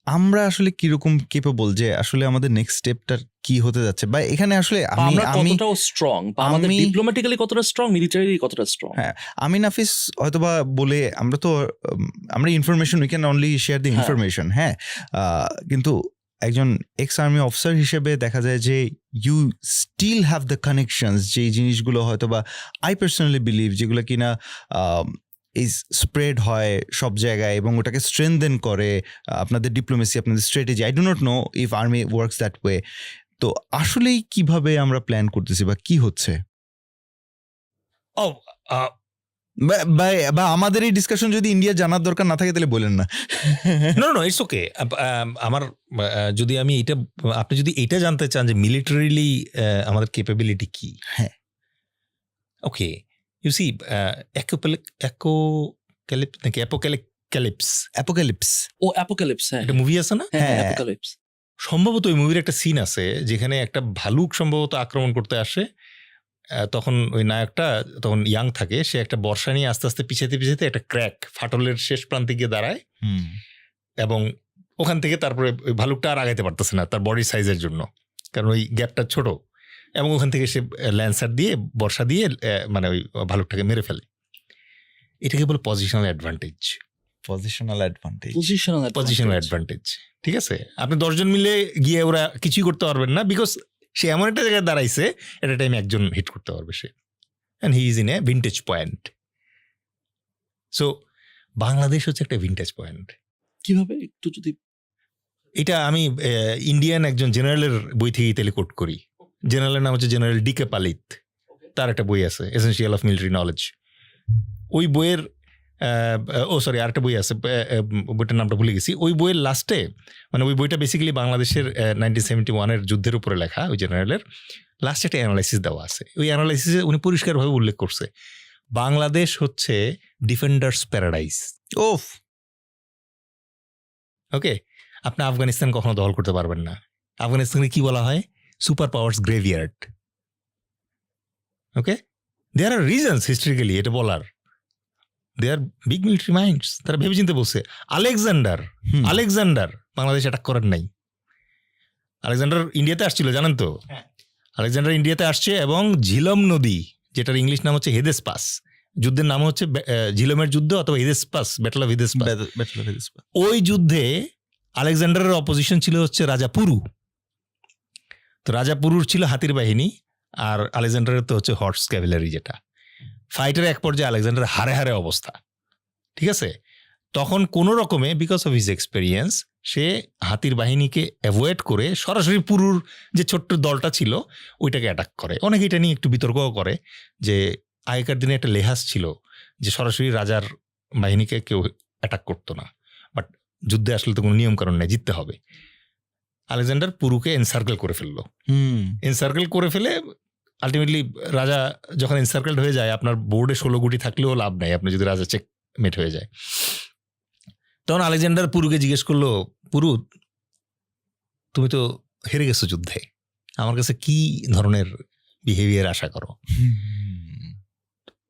আমরা আসলে কিরকম কেপেবল, যে আসলে আমাদের নেক্সট স্টেপটা কি হতে যাচ্ছে, বা এখানে আসলে আমরা কতটা স্ট্রং, বা আমাদের ডিপ্লোম্যাটিক্যালি কতটা স্ট্রং, মিলিটারি কতটা স্ট্রং। হ্যাঁ, আমি নাফিস হয়তোবা বলে আমরা information, we can only share the information. হ্যাঁ, কিন্তু একজন এক্স আর্মি অফিসার হিসেবে দেখা যায় যে you still have the connections, যে জিনিসগুলো হয়তোবা আই পার্সোনালি বিলিভ যেগুলো কিনা এই স্প্রেড হয় সব জায়গায় এবং ওটাকে স্ট্রেনথেন করে আপনাদের ডিপ্লোমেসি, আপনাদের strategy. I do not know if army works that way. তো আসলেই কিভাবে আমরা প্ল্যান করতেছি বা কি হচ্ছে, বা আমাদের এই ডিসকাশন যদি ইন্ডিয়া জানার দরকার না থাকে তাহলে বলেন না। No, it's okay. আমার যদি আমি এটা, আপনি যদি এটা জানতে চান যে মিলিটারিলি আমাদের ক্যাপাবিলিটি কি, হ্যাঁ, ওকে, ইউ সি অ্যাপোক্যালিপস, হ্যাঁ, একটা মুভি আছে না? অ্যাপোক্যালিপস। সম্ভবত ওই মুভির একটা সিন আছে যেখানে একটা ভালুক সম্ভবত আক্রমণ করতে আসে। তখন ওই নায়কটা তখন ইয়াং থাকে, সে একটা বর্ষা নিয়ে আস্তে আস্তে পিছাতে একটা ক্র্যাক, ফাটলের শেষ প্রান্তে গিয়ে দাঁড়ায় এবং ওখান থেকে তারপরে ওই ভালুকটা আর আগাইতে পারতেছে না তার বডি সাইজের জন্য, কারণ ওই গ্যাপটা ছোট, এবং ওখান থেকে সে ল্যান্সার দিয়ে বর্ষা দিয়ে মানে ওই ভালুকটাকে মেরে ফেলে। এটাকে বলে positional advantage. Positional advantage, positional advantage, ঠিক আছে? আপনি 10 জন মিলে গিয়ে ওরা কিছুই করতে পারবেন না, বিকজ সে এমন একটা জায়গায় দাঁড়াইছে এট এ টাইম একজন হিট করতে পারবে সে, and he is in a vintage point. So Bangladesh হচ্ছে একটা ভিন্টেজ পয়েন্ট। কিভাবে একটু যদি এটা আমি ইন্ডিয়ান একজন জেনারেলের বই থেকে ইতালি কোট করি। জেনারেলের নাম হচ্ছে জেনারেল ডিকে পালিত, তার একটা বই আছে এসেনশিয়াল অফ মিলিটারি নলেজ। ওই বইয়ের আরেকটা বই আছে, বইটার নামটা ভুলে গেছি। ওই বইয়ের লাস্টে, মানে ওই বইটা বেসিক্যালি বাংলাদেশের 1971 যুদ্ধের উপরে লেখা, ওই জেনারেলের লাস্টে একটা অ্যানালাইসিস দেওয়া আছে। ওই অ্যানালাইসিসে উনি পরিষ্কারভাবে উল্লেখ করছে বাংলাদেশ হচ্ছে ডিফেন্ডার্স প্যারাডাইস। ওফ, ওকে, আপনি আফগানিস্তান কখনো দখল করতে পারবেন না। আফগানিস্তানকে কি বলা হয়? Super powers graveyard. Okay, there are reasons historically এটা বলার। They are big military minds, তারা ভেবেচিন্তে বলছে। আলেকজান্ডার বাংলাদেশ অ্যাটাক করেন নাই। আলেকজান্ডার ইন্ডিয়াতে আসছিল, জানেন তো? আলেকজান্ডার ইন্ডিয়াতে আসছে এবং ঝিলম নদী, যেটার ইংলিশ নাম হচ্ছে হেদেসপাস, যুদ্ধের নাম হচ্ছে ঝিলমের যুদ্ধ অথবা হেদেসপাস, ব্যাটল অফ হেদেসপাস। ওই যুদ্ধে আলেকজান্ডারের অপোজিশন ছিল হচ্ছে রাজা পুরু। তো রাজা পুরুর ছিল হাতির বাহিনী, আর আলেকজান্ডারের তো হচ্ছে হর্স ক্যাভেলারি, যেটা ফাইটের এক পর্যায়ে আলেকজান্ডার হারে হারে অবস্থা, ঠিক আছে? তখন কোনো রকমে বিকজ অফ হিজ এক্সপেরিয়েন্স সে হাতির বাহিনীকে অ্যাভয়েড করে সরাসরি পুরুর যে ছোট্ট দলটা ছিল ওইটাকে অ্যাটাক করে। অনেকে এটা নিয়ে একটু বিতর্কও করে যে আগেকার দিনে একটা লেহাজ ছিল যে সরাসরি রাজার বাহিনীকে কেউ অ্যাটাক করতো না, বাট যুদ্ধে আসলে তো কোনো নিয়মকানুন নেই, জিততে হবে। আলেকজান্ডার পুরুকে এনসার্কেল করে ফেললো। এনসার্কেল করে ফেলে আলটিমেটলি রাজা যখন এনসার্কেলড হয়ে যায়, আপনার বোর্ডে 16 গুটি থাকলেও লাভ নাই আপনি যদি রাজা চেকমেট হয়ে যায়। তখন আলেকজান্ডার পুরুকে জিজ্ঞেস করলো, পুরু তুমি তো হেরে গেছো যুদ্ধে, আমার কাছে কি ধরনের বিহেভিয়ার আশা করো?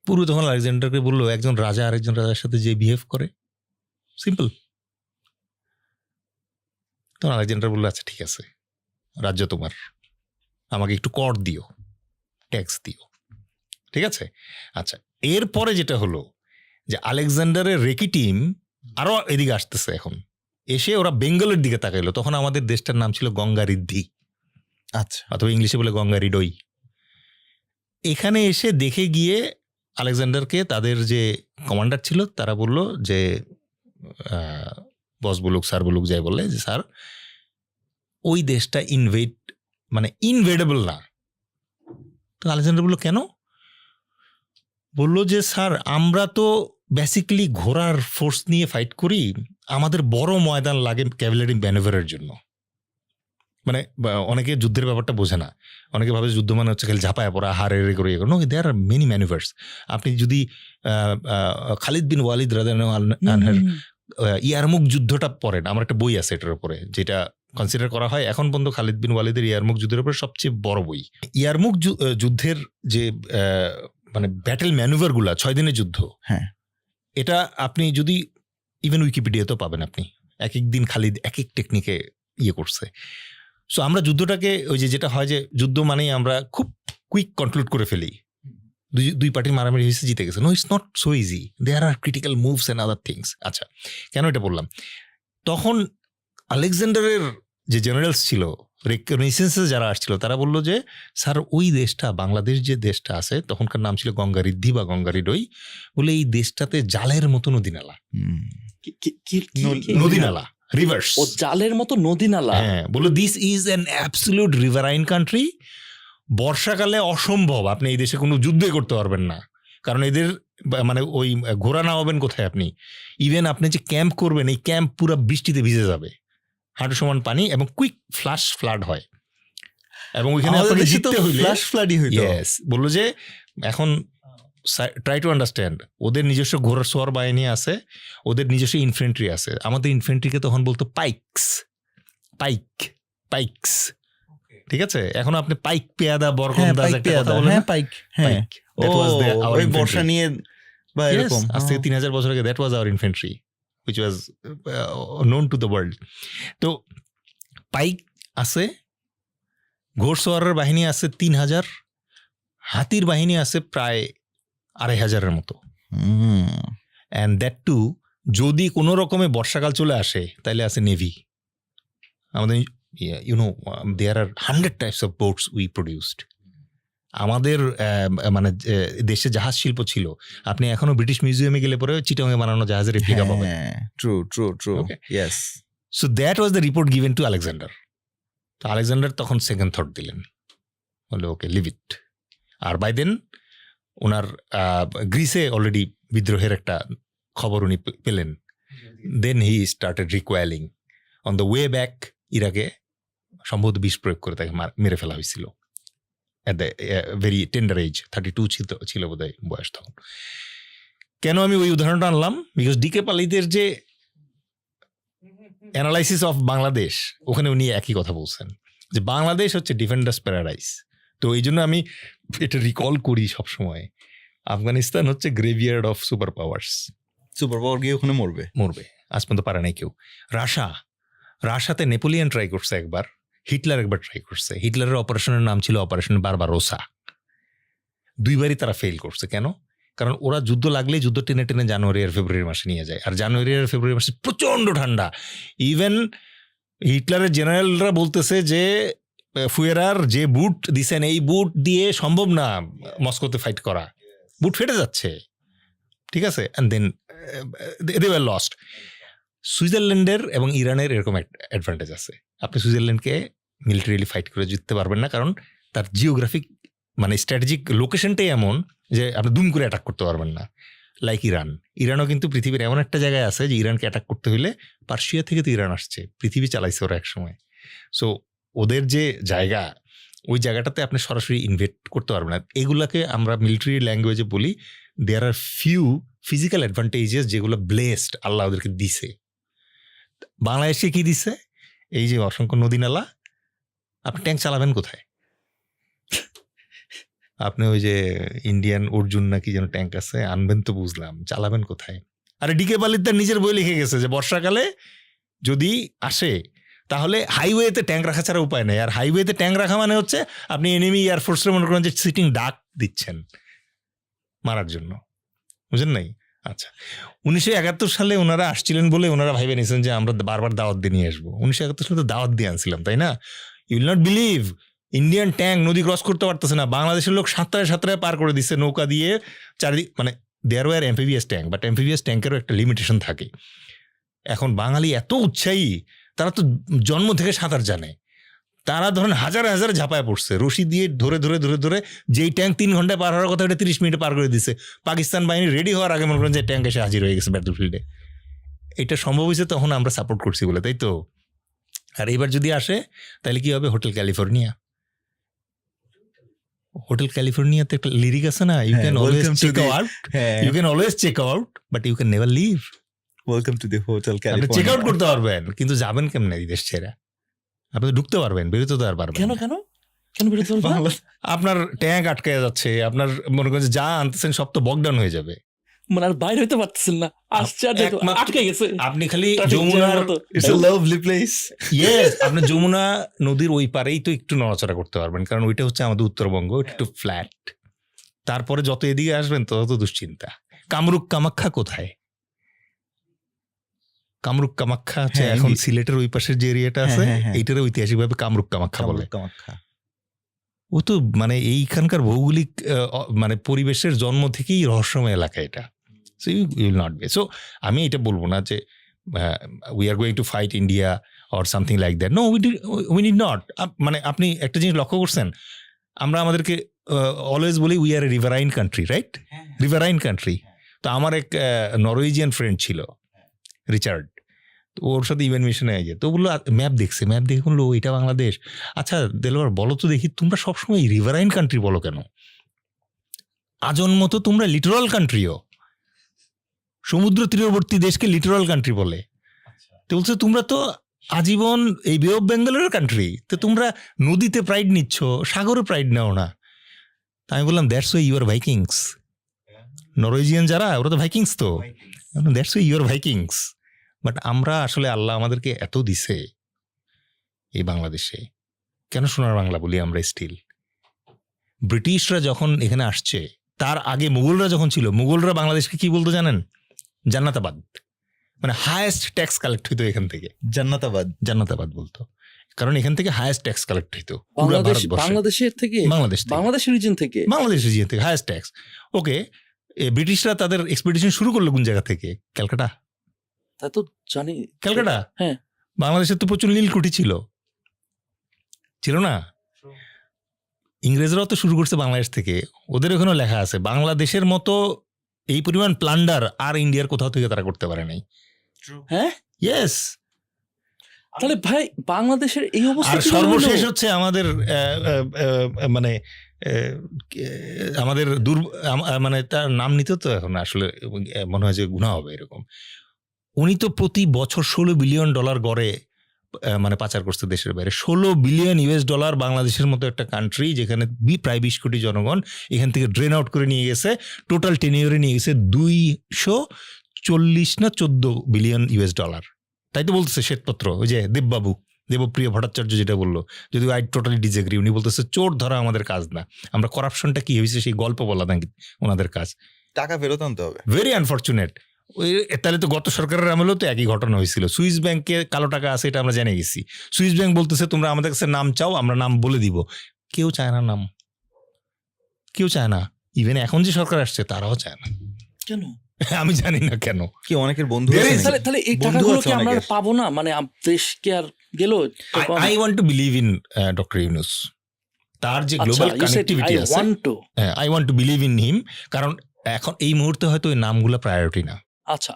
পুরু তখন আলেকজান্ডারকে বললো, একজন রাজা আরেকজন রাজার সাথে যে বিহেভ করে, সিম্পল। তখন আলেকজান্ডার বললো, আচ্ছা ঠিক আছে, রাজ্য তোমার, আমাকে একটু কর দিও, ট্যাক্স দিও, ঠিক আছে? আচ্ছা, এরপরে যেটা হলো যে আলেকজান্ডারের রেকি টিম আরো এদিকে আসতেছে। এখন এসে ওরা বেঙ্গলের দিকে তাকাইলো। তখন আমাদের দেশটার নাম ছিল গঙ্গারিদ্ধি, আচ্ছা, অথবা ইংলিশে বলে গঙ্গারিডই। এখানে এসে দেখে গিয়ে আলেকজান্ডারকে তাদের যে কমান্ডার ছিল তারা বলল যে বস বলুক, স্যার বলুক, যাই বললে যে স্যার ওই দেশটা ইনভেডেবল না। তো আলেকজান্ডার বললো, কেন? বললো যে স্যার আমরা তো বেসিক্যালি ঘোড়ার ফোর্স নিয়ে ফাইট করি, আমাদের বড় ময়দান লাগে ক্যাভেলারি ম্যানুভারের জন্য। মানে অনেকে যুদ্ধের ব্যাপারটা বোঝে না, অনেকে ভাবে যুদ্ধ মানে হচ্ছে খালি ঝাঁপায় পড়া, হারে করে এগোনো। দেয়ার আর মেনি ম্যানুভার্স। আপনি যদি খালিদ বিন ওয়ালিদ রাদিয়াল্লাহু আনহুর ইয়ারমুক যুদ্ধটা পড়েন, আমার একটা বই আছে এটার উপরে, যেটা কনসিডার করা হয় এখন পর্যন্ত খালিদ বিন ওয়ালিদের ইয়ারমুক যুদ্ধের উপরে সবচেয়ে বড় বই। ইয়ারমুক যুদ্ধের যে মানে ব্যাটেল ম্যানুভার গুলা, 6 দিনের যুদ্ধ, হ্যাঁ, এটা আপনি যদি ইভেন উইকিপিডিয়াতেও পাবেন। আপনি এক এক দিন খালিদ এক এক টেকনিকে ইয়ে করছে। সো আমরা যুদ্ধটাকে ওই যেটা হয় যে যুদ্ধ মানেই আমরা খুব কুইক কনক্লুড করে ফেলি, দুই পার্টির মারামারি হয়েছে, জিতে গেছে। No, it's not so easy, there are critical moves and other things. আচ্ছা, কেন এটা বললাম? তখন আলেকজান্ডারের যে জেনারেলস ছিল, রেনেসান্সে যারা আসছিল, তারা বললো যে স্যার ওই দেশটা, বাংলাদেশ যে দেশটা আছে, তখনকার নাম ছিল গঙ্গারিদ্ধি বা গঙ্গারিডই, বলে এই দেশটাতে জালের মতো নদী নালা, নদী নালা, রিভার্স, ও জালের মতো নদী নালা। হ্যাঁ, বললো this is an absolute riverine country. বর্ষাকালে অসম্ভব আপনি এই দেশে কোনো যুদ্ধই করতে পারবেন না, কারণ এদের মানে ওই ঘোড়া নামাবেন কোথায় আপনি? ইভেন আপনি যে ক্যাম্প করবেন, এই ক্যাম্প পুরো বৃষ্টিতে ভিজে যাবে, হাঁটু সমান পানি, এবং কুইক ফ্লাড হয়, এবং ওইখানে আপনাকে জিততে হইলে ফ্ল্যাশ ফ্লাডই হইতো। ইয়েস, বললো যে এখন ট্রাই টু আন্ডারস্ট্যান্ড, ওদের নিজস্ব ঘোড়ার সোয়ার বাহিনী আছে, ওদের নিজস্ব ইনফ্যান্ট্রি আছে। আমাদের ইনফ্যান্ট্রিকে তখন বলতো পাইকস, ঠিক আছে? এখন আপনি পাইক পেয়াদা বরকন্দাজ একটা কথা বলেন, পাইক, that was our ওই infantry. বর্ষা নিয়ে বা Yes, এরকম আজ থেকে 3000 বছর আগে that was our infantry. which was known to the world. তো পাইক আছে, ঘোড়সওয়ারের বাহিনী আছে 3,000, হাতির বাহিনী আছে প্রায় 2,500-এর মতো। অ্যান্ড দ্যাট টু যদি কোনো রকমে বর্ষাকাল চলে আসে তাহলে আছে নেভি। আমাদের দেয়ার আর 100 types of boats we produced. আমাদের মানে দেশে জাহাজ শিল্প ছিল, আপনি এখনো ব্রিটিশ মিউজিয়ামে গেলে পরে চিটাগাংয়ে বানানো জাহাজের রেপ্লিকা পাবেন। True true true, Okay. Yes. So that was the report given to Alexander. তো আলেকজান্ডার তখন সেকেন্ড থট দিলেন, বলে ওকে লিভ ইট। আর বাই দেন ওনার গ্রিসে অলরেডি বিদ্রোহের একটা খবর উনি পেলেন। Then he started recoiling. On the way back ইরাকে সম্ভবত বিষ প্রয়োগ করে তাকে মেরে ফেলা হয়েছিল at the very tender age, 32 ছিল বোধহয় বয়স তখন। কেন আমি ওই উদাহরণটা আনলাম? বিকজ ডিকে পালিতের যে অ্যানালাইসিস অফ বাংলাদেশ, ওখানে উনি একই কথা বলছেন যে বাংলাদেশ হচ্ছে ডিফেন্ডার্স প্যারাডাইস। তো এই জন্য আমি এটা রিকল করি সবসময়, আফগানিস্তান হচ্ছে graveyard of super powers. Super power গিয়ে ওখানে মরবে, আজ পর্যন্ত পারে নাই কেউ। রাশাতে নেপোলিয়ান ট্রাই করছে একবার, হিটলার একবার ট্রাই করছে। হিটলারের অপারেশনের নাম ছিল অপারেশন বারবারোসা। 2বারই তারা ফেল করছে। কেন? কারণ ওরা যুদ্ধ লাগলে যুদ্ধ টেনে টেনে জানুয়ারি আর ফেব্রুয়ারি মাসে নিয়ে যায়, আর জানুয়ারি আর ফেব্রুয়ারি মাসে প্রচণ্ড ঠান্ডা। ইভেন হিটলারের জেনারেলরা বলতেছে যে ফুয়েরার যে বুট দিছেন এই বুট দিয়ে সম্ভব না মস্কোতে ফাইট করা, বুট ফেটে যাচ্ছে। ঠিক আছে, and then they were lost. সুইজারল্যান্ডের এবং ইরানের এরকম অ্যাডভান্টেজ আছে, আপনি সুইজারল্যান্ডকে মিলিটারিলি ফাইট করে জিততে পারবেন না, কারণ তার জিওগ্রাফিক মানে স্ট্র্যাটেজিক লোকেশনটাই এমন যে আপনি দুম করে অ্যাটাক করতে পারবেন না। লাইক ইরানও কিন্তু পৃথিবীর এমন একটা জায়গায় আছে যে ইরানকে অ্যাটাক করতে হইলে পার্সিয়া থেকে তো ইরান আসছে, পৃথিবী চালাইছে ওরা একসময়। সো ওদের যে জায়গা, ওই জায়গাটাতে আপনি সরাসরি ইনভেট করতে পারবেন না। এগুলাকে আমরা মিলিটারি ল্যাঙ্গুয়েজে বলি দেয়ার আর ফিউ ফিজিক্যাল অ্যাডভান্টেজেস যেগুলো ব্লেসড আল্লাহ ওদেরকে দিছে। বাংলাদেশে কি দিছে? এই যে অসংখ্য নদী নালা, আপনি ট্যাঙ্ক চালাবেন কোথায়? আপনি ওই যে ইন্ডিয়ান অর্জুন নাকি যেন ট্যাঙ্ক আছে, আনবেন তো বুঝলাম, চালাবেন কোথায়? আরে ডিকে পালিত তার নিজের বই লিখে গেছে যে বর্ষাকালে যদি আসে তাহলে হাইওয়েতে ট্যাঙ্ক রাখা ছাড়া উপায় নেই। আর হাইওয়েতে ট্যাঙ্ক রাখা মানে হচ্ছে আপনি এনিমি এয়ারফোর্সের মনে করেন যে সিটিং ডাক দিচ্ছেন মারার জন্য, বুঝেন নাই? আচ্ছা, 1971 সালে ওনারা আসছিলেন বলে ওনারা ভাইবে নিয়েছেন যে আমরা বারবার দাওয়াত দিয়ে নিয়ে আসবো। 1971 সালে তো দাওয়াত দিয়ে আনছিলাম, তাই না? You will not believe, Indian tank নদী ক্রস করতে পারতেছে না, বাংলাদেশের লোক 7 পার করে দিচ্ছে নৌকা দিয়ে চারিদিক। মানে দেয়ার ওয়ার এমপিভিএস ট্যাঙ্ক, বাট এমপিভিএস ট্যাঙ্কেরও একটা লিমিটেশন থাকে। এখন বাঙালি এত উৎসাহী, তারা তো জন্ম থেকে সাঁতার জানে, তারা ধরেন হাজার হাজার ঝাঁপায় পড়ছে, রশি দিয়ে ধরে ধরে ধরে ধরে যেই ট্যাঙ্ক 3 ঘন্টায় পার হওয়ার কথা ওটা 30 মিনিটে পার করে দিচ্ছে। পাকিস্তান বাহিনী রেডি হওয়ার আগে মনে করেন যে ট্যাঙ্ক এসে হাজির হয়ে গেছে ব্যাটলফিল্ডে। এটা সম্ভব হয়েছে তখন আমরা সাপোর্ট করছি বলে, তাই তো? আর এবার যদি আসে তাহলে কি হবে? Hotel California. হোটেল ক্যালিফোর্নিয়াতে একটা লিরিক আছে না, you can always check out, you can always check out but you can never leave. Welcome to the hotel আপনি ক্যালিফোর্নিয়া। চেক আউট করতে পারবেন কিন্তু যাবেন কেমনে এই দেশ ছেড়ে? আপনি তো ঢুকতে পারবেন, বেরোতে তো আর পারবেন কেন না। কেন কেন বেরোতে পারবে না? আপনার ট্যাঙ্ক আটকে যাচ্ছে, আপনার মনে করেন যে যা আনতেছেন সব তো বকডাউন হয়ে যাবে। মানে আর বাইরে হইতে পারতেছেন না, আসছে আর দেখো, একমাত্র- আটকে গেছে। আপনি খালি Traffic jam যমুনার মতো। It's a lovely place. Yes, আপনি যমুনা নদীর ওই পারেই তো একটু নড়াচড়া করতে পারবেন, কারণ ওইটা হচ্ছে আমাদের উত্তরবঙ্গ, ওইটা একটু ফ্ল্যাট। তারপরে যত এদিকে আসবেন তত দুশ্চিন্তা। কামরূপ কামাখ্যা কোথায়? কামরূপ কামাখ্যা হচ্ছে হ্যাঁ, এখন সিলেটের ওই পাশের যে এরিয়াটা আছে, হ্যাঁ, হ্যাঁ। এইটার ঐতিহাসিকভাবে কামরূপ কামাখ্যা বলে। কামাখ্যা। ও তো মানে এইখানকার ভৌগোলিক মানে পরিবেশের জন্ম থেকেই রহস্যময় এলাকা এটা। So you will not be. So আমি এটা বলবো না যে we are going to fight India or something like that. No, we need not. মানে আপনি একটা জিনিস লক্ষ্য করছেন, আমরা আমাদেরকে অলওয়েজ বলি we are A riverine country, right? Riverine country. তো আমার এক নরওয়েজিয়ান ফ্রেন্ড ছিল, রিচার্ড, তো ওর সাথে ইভেন্ট মিশনে যায়, তো বললো ম্যাপ দেখছে, ম্যাপ দেখে বললো এটা বাংলাদেশ। আচ্ছা দেলোয়ার বলো তো দেখি, তোমরা সবসময় রিভারাইন কান্ট্রি বলো কেন? আজন্ম তো তোমরা লিটোরাল কান্ট্রিও, সমুদ্র তীরবর্তী দেশকে লিটোরাল কান্ট্রি বলে। তো বলছে তোমরা তো আজীবন এই বে অফ বেঙ্গলের কান্ট্রি, তো তোমরা নদীতে প্রাইড নিচ্ছ, সাগরে প্রাইড নাও না। তা আমি বললাম that's why you are Vikings. Norwegian যারা, ওরা তো ভাইকিংস, তো that's why you are Vikings. But আমরা আসলে আল্লাহ আমাদেরকে এত দিছে এই বাংলাদেশে, কেন সোনার বাংলা বলি আমরা স্টিল? ব্রিটিশরা যখন এখানে আসছে, তার আগে মুঘলরা যখন ছিল, মুঘলরা বাংলাদেশকে কি বলতো জানেন? জান্নাতাবাদ, মানে হায়েস্ট ট্যাক্স কালেক্ট হইতো এখান থেকে, জান্নাতাবাদ বলতো, কারণ এখান থেকে হায়েস্ট ট্যাক্স কালেক্ট হইতো পুরো ভারতবর্ষে। বাংলাদেশের থেকে, বাংলাদেশের রিজন থেকে, বাংলাদেশের রিজিয়ন থেকে হায়েস্ট ট্যাক্স। ওকে, ব্রিটিশরা তাদের এক্সপেডিশন শুরু করলো কোন জায়গা থেকে? ক্যালকাটা। তা তো জানি, ক্যালকাটা। হ্যাঁ, বাংলাদেশের তো প্রচুর নীলকুঠি ছিল না? ইংরেজরাও তো শুরু করছে বাংলাদেশ থেকে, ওদের ওখানেও লেখা আছে বাংলাদেশের মতো এই পরিমাণ প্লান্ডার আর ইন্ডিয়ার কোথাও থেকে তারা করতে পারে নাই। হ্যাঁ, ইয়েস। তাহলে ভাই বাংলাদেশের এই অবস্থা আর সর্বশেষ হচ্ছে আমাদের মানে আমাদের মানে তার নাম নিতে তো এখন আসলে মনে হয় যে গুনাহ হবে এরকম। উনি তো প্রতি বছর $16 বিলিয়ন গড়ে মানে পাচার করছে দেশের বাইরে। $16 বিলিয়ন বাংলাদেশের মতো একটা কান্ট্রি যেখানে প্রায় 20 কোটি জনগণ, এখান থেকে ড্রেন আউট করে নিয়ে গেছে। টোটাল টেনিয়রে নিয়ে গেছে $240 না $14 বিলিয়ন। তাই তো বলতেছে শ্বেতপত্র, ওই যে দেবপ্রিয় ভট্টাচার্য যেটা বললো, যদি আই টোটালি ডিসএগ্রি, উনি বলতেছে চোর ধরা আমাদের কাজ না, আমরা করাপশনটা কি হয়েছে সেই গল্প বলা নাকি ওনাদের কাজ, টাকা ফেরত আনতে হবে। Very unfortunate. তাহলে তো গত সরকারের আমলেও তো একই ঘটনা হয়েছিল। সুইস ব্যাংকে কালো টাকা আছে, এটা আমরা জেনে গেছি। সুইস ব্যাংক বলতেছে তোমরা আমাদের কাছে নাম চাও, আমরা নাম বলে দিব। কেউ চায় না নাম, কেউ চায় না। ইভেন এখন যে সরকার আসছে তারাও চায় না। কেন আমি জানি না কেন। কি অনেকের বন্ধু তাহলে এই টাকাগুলো কি আমরা পাবো না? মানে দেশকে আর গেল। I want to believe in doctor Yunus, তার যে গ্লোবাল কানেক্টিভিটি আছে, I want to believe in him. কারণ এখন এই মুহূর্তে হয়তো ওই নামগুলো প্রায়োরিটি না। আচ্ছা,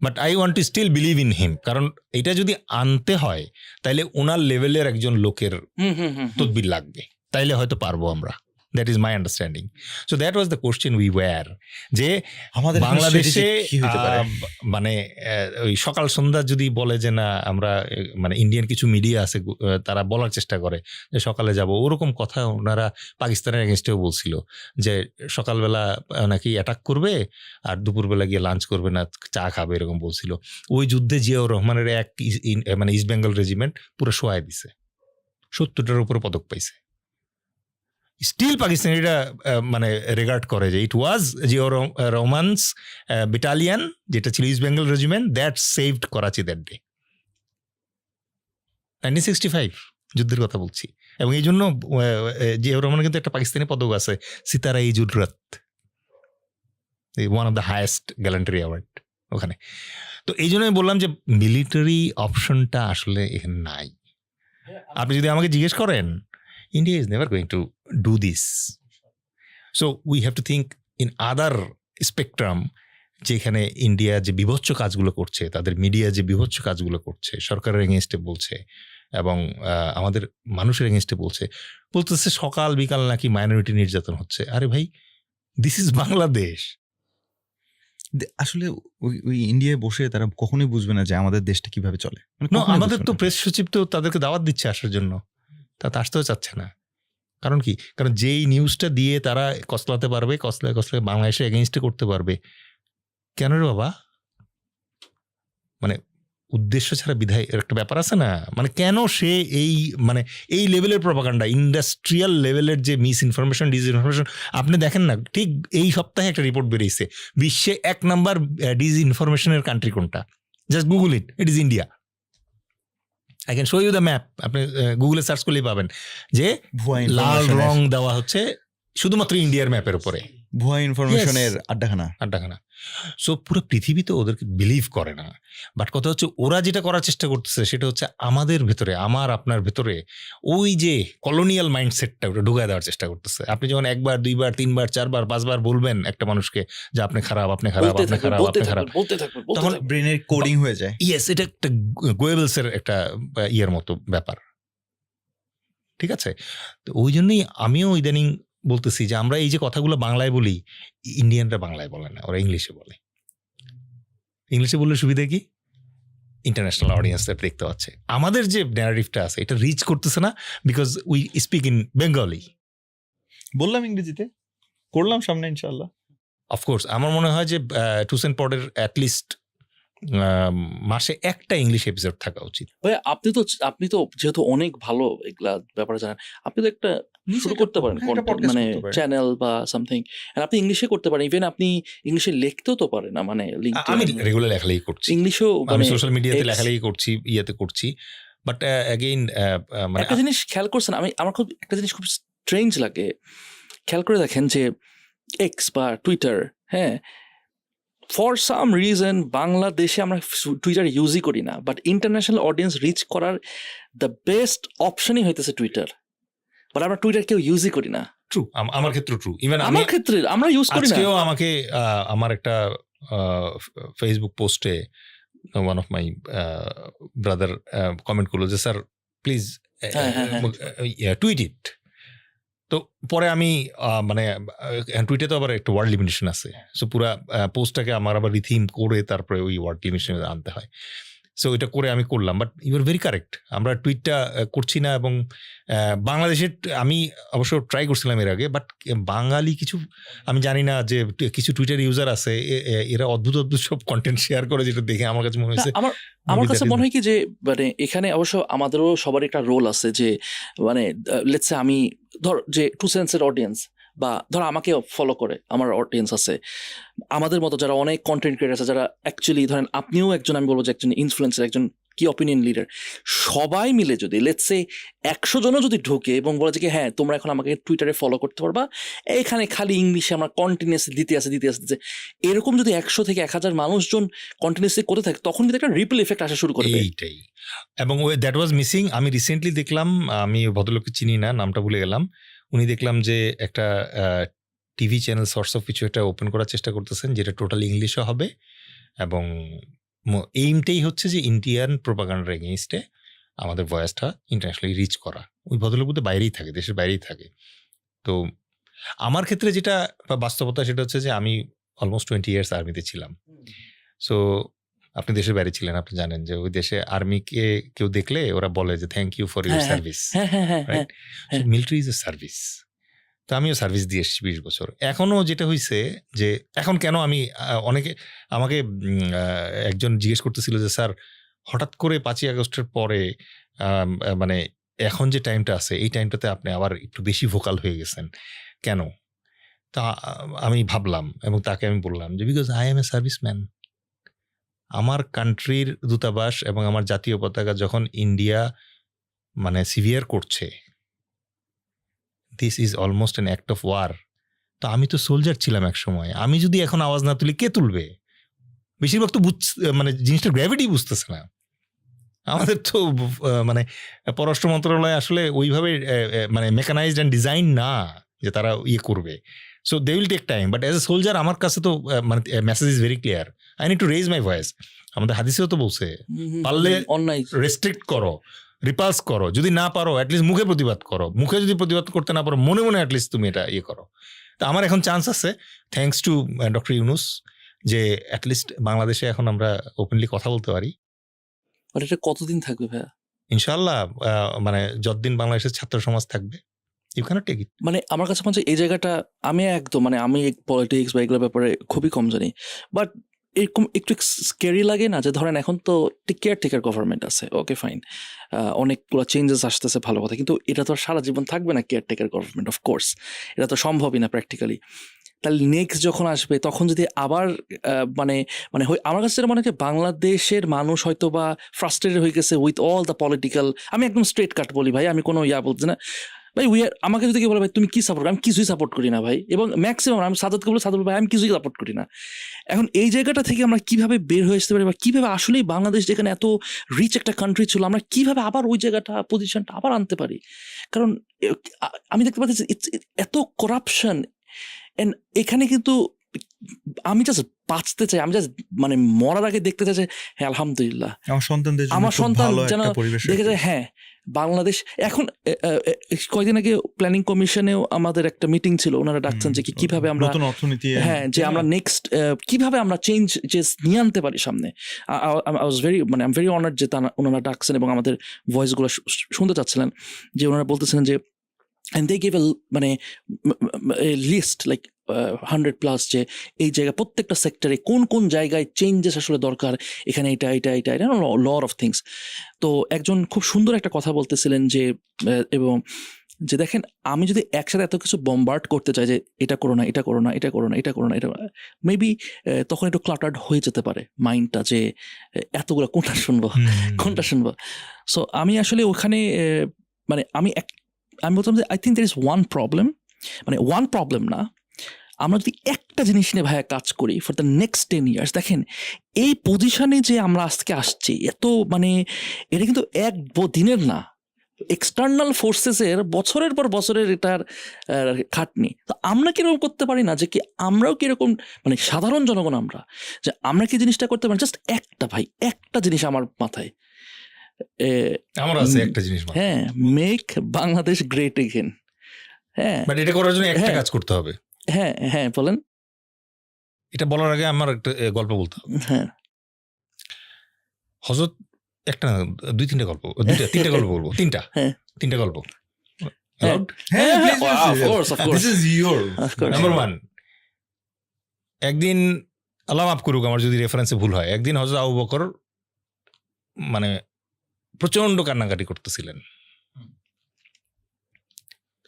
but I want to still believe in him, কারণ এটা যদি আনতে হয় তাইলে ওনার লেভেলের একজন লোকের তদবির লাগবে, তাইলে হয়তো পারবো আমরা। That is my understanding. So that was the question we were, যে আমাদের বাংলাদেশে মানে ওই সকাল সন্ধ্যা যদি বলে যে না আমরা, মানে ইন্ডিয়ান কিছু মিডিয়া আছে তারা বলার চেষ্টা করে যে সকালে যাব, ওরকম কথা ওনারা পাকিস্তানের এগেনস্টেও বলছিল যে সকালবেলা নাকি অ্যাটাক করবে আর দুপুরবেলা গিয়ে লাঞ্চ করবে না, চা খাবে, এরকম বলছিল। ওই যুদ্ধে জিয়াউর রহমানের মানে ইস্ট বেঙ্গল রেজিমেন্ট পুরো শোয়াই দিছে, 70টার উপরে পদক পাইছে। স্টিল পাকিস্তানিরা মানে রেগার্ড করে যে ইট ওয়াজ জিয়াউর রহমানস ব্যাটালিয়ন, যেটা ছিল east Bengal regiment, that saved Karachi that day. 1965 যুদ্ধের কথা বলছি। এবং এই জন্য জিয়াউর রহমানের কিন্তু একটা পাকিস্তানি পদক আছে, সিতারা-ই-জুররাত, one of the highest gallantry award ওখানে। তো এই জন্য আমি বললাম যে মিলিটারি অপশনটা আসলে এখানে নাই। আপনি যদি আমাকে জিজ্ঞেস করেন, India is never going to do this. So we have to think in other spectrum, যেখানে ইন্ডিয়া যে বিভৎস কাজগুলো করছে, তাদের মিডিয়া যে বিভৎস কাজগুলো করছে, সরকারের এগেনস্টে বলছে এবং আমাদের মানুষের এগেনস্টে বলতেছে সকাল বিকাল নাকি মাইনরিটি নির্যাতন হচ্ছে। আরে ভাই, দিস ইজ বাংলাদেশ। আসলে ওই ইন্ডিয়ায় বসে তারা কখনোই বুঝবে না যে আমাদের দেশটা কিভাবে চলে। আমাদের তো প্রেস সচিব তো তাদেরকে দাওয়াত দিচ্ছে আসার জন্য, তা আসতেও চাচ্ছে না। কারণ কি? কারণ যেই নিউজটা দিয়ে তারা কসলাতে পারবে, কসলায় বাংলাদেশে এগেইনস্টে করতে পারবে। কেন রে বাবা? মানে উদ্দেশ্য ছাড়া বিধায় এর একটা ব্যাপার আছে না। মানে কেন সে মানে এই লেভেলের প্রপাগান্ডা, ইন্ডাস্ট্রিয়াল লেভেলের যে মিস ইনফরমেশন, ডিসইনফরমেশন, আপনি দেখেন না, ঠিক এই সপ্তাহে একটা রিপোর্ট বেরিয়েছে, বিশ্বে 1 নম্বর ডিসইনফরমেশনের কান্ট্রি কোনটা? Just Google it, it is India. I can show you the map, আপনি গুগলে সার্চ করলেই পাবেন যে লাল রং দেওয়া হচ্ছে শুধুমাত্র ইন্ডিয়ার ম্যাপের উপরে, ভুয়া ইনফরমেশনের আড্ডাখানা। সো পুরো পৃথিবী তো ওদেরকে বিলিভ করে না। বাট কথা হচ্ছে ওরা যেটা করার চেষ্টা করতেছে সেটা হচ্ছে আমাদের ভেতরে, আমার আপনার ভেতরে ওই যে কলোনিয়াল মাইন্ডসেটটা ওটা ঢুকায় দেওয়ার চেষ্টা করতেছে। আপনি যখন 1 বার 2 বার 3 বার 4 বার 5 বার বলবেন একটা মানুষকে যে আপনি খারাপ, আপনি খারাপ, আপনি খারাপ, আপনি খারাপ, তখন ব্রেনের কোডিং হয়ে যায়। ইয়েস, এটা একটা গোয়েবলসের একটা ইয়ের মতো ব্যাপার। ঠিক আছে? তো ওই জন্যই আমিও ইদানিং বলতেছি যে আমরা এই যে কথাগুলো বাংলায় বলি, ইন্ডিয়ানরা বাংলায় বলে না, ওরা ইংলিশে বলে। ইংলিশে বললে সুবিধা কি? ইন্টারন্যাশনাল অডিয়েন্সরা দেখতে পাচ্ছে। আমাদের যে ন্যারেটিভটা আছে এটা রিচ করতেছে না, because we speak in Bengali. বললাম ইংরেজিতে, করলাম সামনে ইনশাআল্লাহ। অফকোর্স আমার মনে হয় যে টুসেন পডের অ্যাটলিস্ট মাসে একটা ইংলিশ এপিসোড থাকা উচিত। ভাই আপনি তো যেহেতু অনেক ভালো এগুলা ব্যাপারে জানেন, আপনি তো একটা শুরু করতে পারেন হ্যাঁ, একটা podcast মানে করতে পারেন। চ্যানেল বা সামথিং, আপনি ইংলিশে করতে পারেন, ইভেন আপনি ইংলিশে লিখতেও তো পারেন না, মানে আমি রেগুলার লেখালেখি করছি, ইংলিশেও আমি মানে সোশ্যাল মিডিয়াতে X- লেখালেখি করছি, ইয়েতে করছি, বাট অ্যাগেইন মানে একটা জিনিস খেয়াল করছেন, আমার খুব একটা জিনিস খুব স্ট্রেঞ্জ লাগে, খেয়াল করে দেখেন যে এক্স বা টুইটার, হ্যাঁ, ফর সাম রিজন বাংলাদেশে আমরা টুইটার ইউজই করি না, বাট ইন্টারন্যাশনাল অডিয়েন্স রিচ করার দ্য বেস্ট অপশনই হইতেছে টুইটার, বাট আমরা টুইটার কেউ ইউজই করি না। ট্রু, আমার ক্ষেত্রে ট্রু। ইভেন আমার ক্ষেত্রে আমরা ইউজ করি না। আজকেও আমাকে আমার একটা ফেসবুক পোস্টে one of my brother comment করলো যে স্যার প্লিজ টুইট ইট। তো পরে আমি মানে টুইটে তো আবার একটা ওয়ার্ড লিমিটেশন আছে, সো পুরা পোস্টটাকে আমার আবার রিথিম করে তারপরে ওই ওয়ার্ড লিমিটেশন আনতে হয়। সো এটা করে আমি করলাম, but you are very correct, আমরা টুইটটা করছি না। এবং বাংলাদেশের আমি অবশ্য ট্রাই করছিলাম এর আগে, বাট বাঙালি কিছু আমি জানি না যে কিছু টুইটার ইউজার আছে এরা অদ্ভুত অদ্ভুত সব কন্টেন্ট শেয়ার করে, যেটা দেখে আমার কাছে মনে হয়েছে আমার কাছে মনে হয় কি যে মানে এখানে অবশ্য আমাদেরও সবার একটা রোল আছে, যে মানে লেটস সে আমি ধর যে টু সেন্সের অডিয়েন্স, বা ধর আমাকে ফলো করে আমার অডিয়েন্স আছে, আমাদের মতো যারা অনেক কন্টেন্ট ক্রিয়েটার আছে, যারা অ্যাকচুয়ালি ধরেন আপনিও একজন, আমি বলবো যে একজন ইনফ্লুয়েন্সার, একজন কি অপিনিয়ন লিডার, সবাই মিলে যদি লেটস সে 100 জনও যদি ঢোকে এবং বলে যে কি হ্যাঁ তোমরা এখন আমাকে টুইটারে ফলো করতে পারবা, এখানে খালি ইংলিশে আমরা কন্টিনিউয়াসলি দিতে আসে, এরকম যদি 100 থেকে 1000 মানুষজন কন্টিনিউয়াসলি করতে থাকে, তখন কিন্তু একটা রিপল এফেক্ট আসা শুরু করবে। এইটাই, এবং দ্যাট ওয়াজ মিসিং। আমি রিসেন্টলি দেখলাম, আমি ভদ্রলোককে চিনি না, নামটা ভুলে গেলাম, উনি দেখলাম যে একটা টিভি চ্যানেল সোর্স অফ কিছু একটা ওপেন করার চেষ্টা করতেছেন, যেটা টোটাল ইংলিশে হবে, এবং এইমটাই হচ্ছে যে ইন্ডিয়ান প্রোপাগান্ডার এগেইনস্টে আমাদের ভয়েসটা ইন্টারন্যাশনালি রিচ করা। ওই ভদ্রলোক বোধহয় বাইরেই থাকে, দেশের বাইরেই থাকে। তো আমার ক্ষেত্রে যেটা বাস্তবতা সেটা হচ্ছে যে আমি অলমোস্ট 20 ইয়ার্স আর্মিতে ছিলাম। সো আপনি দেশের বাইরে ছিলেন, আপনি জানেন যে ওই দেশে আর্মিকে কেউ দেখলে ওরা বলে যে thank you for your service, right? Military is a service. তো আমিও সার্ভিস দিয়ে এসেছি 20 বছর। এখনও যেটা হয়েছে যে এখন কেন আমি অনেকে আমাকে একজন জিজ্ঞেস করতেছিল যে স্যার হঠাৎ করে 5ই আগস্টের পরে মানে এখন যে টাইমটা আছে এই টাইমটাতে আপনি আবার একটু বেশি ভোকাল হয়ে গেছেন কেন? তা আমি ভাবলাম এবং তাকে আমি বললাম যে because I M A serviceman. আমার কান্ট্রির দূতাবাস এবং আমার জাতীয় পতাকা যখন ইন্ডিয়া মানে সিভিয়ার করছে, this is almost an act of war. তো আমি তো সোলজার ছিলাম এক সময়, আমি যদি এখন আওয়াজ না তুলি কে তুলবে? বেশিরভাগ তো মানে জিনিসটা গ্র্যাভিটি বুঝতেছে না। আমাদের তো মানে পররাষ্ট্র মন্ত্রণালয় আসলে ওইভাবে মানে মেকানাইজড অ্যান্ড ডিজাইন না যে তারা ইয়ে করবে। So they will take time, but as a soldier আমার কাছে তো মানে message is very clear, I need to raise my voice. আমাদের হাদিসেও তো বলছে পারলে অন্যায় রেস্ট্রিক্ট করো, রিপালস করো, যদি না পারো অ্যাটলিস্ট মুখে প্রতিবাদ করো, মুখে যদি প্রতিবাদ করতে না পারো মনে মনে অ্যাটলিস্ট তুমি এটা ইয়ে করো। তা আমার এখন চান্স আছে থ্যাঙ্কস টু ডক্টর ইউনুস যে অ্যাটলিস্ট বাংলাদেশে এখন আমরা ওপেনলি কথা বলতে পারি। বাট এটা কতদিন থাকবে ভাইয়া? ইনশাল্লাহ মানে যতদিন বাংলাদেশের ছাত্র সমাজ থাকবে ইউ ক্যানট টেক ইট। মানে আমার কাছে মনে হচ্ছে এই জায়গাটা আমি একদম মানে আমি পলিটিক্স বা এগুলোর ব্যাপারে খুবই কম জানি, বাট এরকম একটু স্কেরি লাগে না যে ধরেন এখন তো কেয়ারটেকার গভর্নমেন্ট আছে, ওকে ফাইন, অনেকগুলো চেঞ্জেস আসতেছে, ভালো কথা, কিন্তু এটা তো আর সারা জীবন থাকবে না কেয়ারটেকার গভর্নমেন্ট, অফকোর্স এটা তো সম্ভবই না প্র্যাকটিক্যালি। তাহলে নেক্সট যখন আসবে তখন যদি আবার মানে মানে আমার কাছে যেটা মনে হয় বাংলাদেশের মানুষ হয়তো বা ফ্রাস্ট্রেটেড হয়ে গেছে উইথ অল দ্য পলিটিক্যাল, আমি একদম স্ট্রেট কাট বলি ভাই, আমি কোনো বলছি না ভাই, আমাকে যদি কেউ বলে ভাই তুমি কি সাপোর্ট, আমি কিছুই সাপোর্ট করি না ভাই, এবং ম্যাক্সিমাম আমি সাদাতকে বলে সাদাত ভাই আমি কিছুই সাপোর্ট করি না। এখন এই জায়গাটা থেকে আমরা কিভাবে বের হয়ে আসতে পারি, বা কিভাবে আসলেই বাংলাদেশ যেখানে এত রিচ একটা কান্ট্রি ছিল আমরা কিভাবে আবার ওই জায়গাটা পজিশনটা আবার আনতে পারি? কারণ আমি দেখতে পাচ্ছি এত করাপশন, এন্ড এখানে কিন্তু আমি জাস্ট বাঁচতে চাই, আমি জাস্ট মানে মরার আগে দেখতে চাই যে হ্যাঁ আলহামদুলিল্লাহ আমার সন্তান যেন দেখে যায় হ্যাঁ বাংলাদেশ। এখন কয়েকদিন আগে প্ল্যানিং কমিশনেও আমাদের একটা মিটিং ছিল, ওনারা ডাকছেন যে কিভাবে আমরা নতুন অর্থনীতি, হ্যাঁ যে আমরা নেক্সট কিভাবে আমরা চেঞ্জ যে নিয়ে আনতে পারি সামনে। আই ওয়াজ ভেরি মানে আই এম ভেরি অনার্ড যে ওনারা ডাকছেন এবং আমাদের ভয়েসগুলো শুনতে চাচ্ছিলেন, যে ওনারা বলতেছিলেন যে and they gave a মানে a list like 100+ যে এই জায়গায় প্রত্যেকটা সেক্টরে কোন কোন জায়গায় চেঞ্জেস আসলে দরকার, এখানে এটা লট অফ থিংস। তো একজন খুব সুন্দর একটা কথা বলতেছিলেন যে এবং যে দেখেন আমি যদি একসাথে এত কিছু বম্বার্ড করতে চাই যে এটা করো না, এটা করো না, এটা করো না, এটা করো না, এটা মেবি তখন একটু ক্লাটার্ড হয়ে যেতে পারে মাইন্ডটা, যে এতগুলো কোনটা শুনবো কোনটা শুনবো। সো আমি আসলে ওখানে মানে আমি বলতাম যে I think there is one problem, মানে ওয়ান প্রবলেম না, আমরা যদি একটা জিনিস নিয়ে ভাইয়া কাজ করি ফর দ্য নেক্সট 10 ইয়ার্স, দেখেন এই পজিশনে যে আমরা আজকে আসছি এত মানে এটা কিন্তু দিনের না, এক্সটার্নাল ফোর্সেসের বছরের পর বছরের এটার খাটনি। তো আমরা কিরকম করতে পারি না যে কি আমরাও কিরকম মানে সাধারণ জনগণ আমরা কি জিনিসটা করতে পারি, জাস্ট একটা জিনিস আমার মাথায়, আমার আছে একটা জিনিস, হ্যাঁ, মেক বাংলাদেশ গ্রেট এগেন। হ্যাঁ, বাট এটা করার জন্য একটা হ্যাঁ। কাজ করতে হবে। হ্যাঁ হ্যাঁ বলেন। এটা বলার আগে আমার একটা গল্প বলতে হবে। হ্যাঁ হযরত একটা না, 2-3টা গল্প, 2-3টা গল্প বলবো, হ্যাঁ। 3টা গল্প। হ্যাঁ। Allowed? হ্যাঁ, please, wow, please, of yes. course, of course. This is your Of course. Number 1, একদিন আল্লাহ মাফ করুক আমার যদি রেফারেন্সে ভুল হয়, একদিন হযরত আবু বকর মানে প্রচন্ড কান্নাকাটি করতেছিলেন।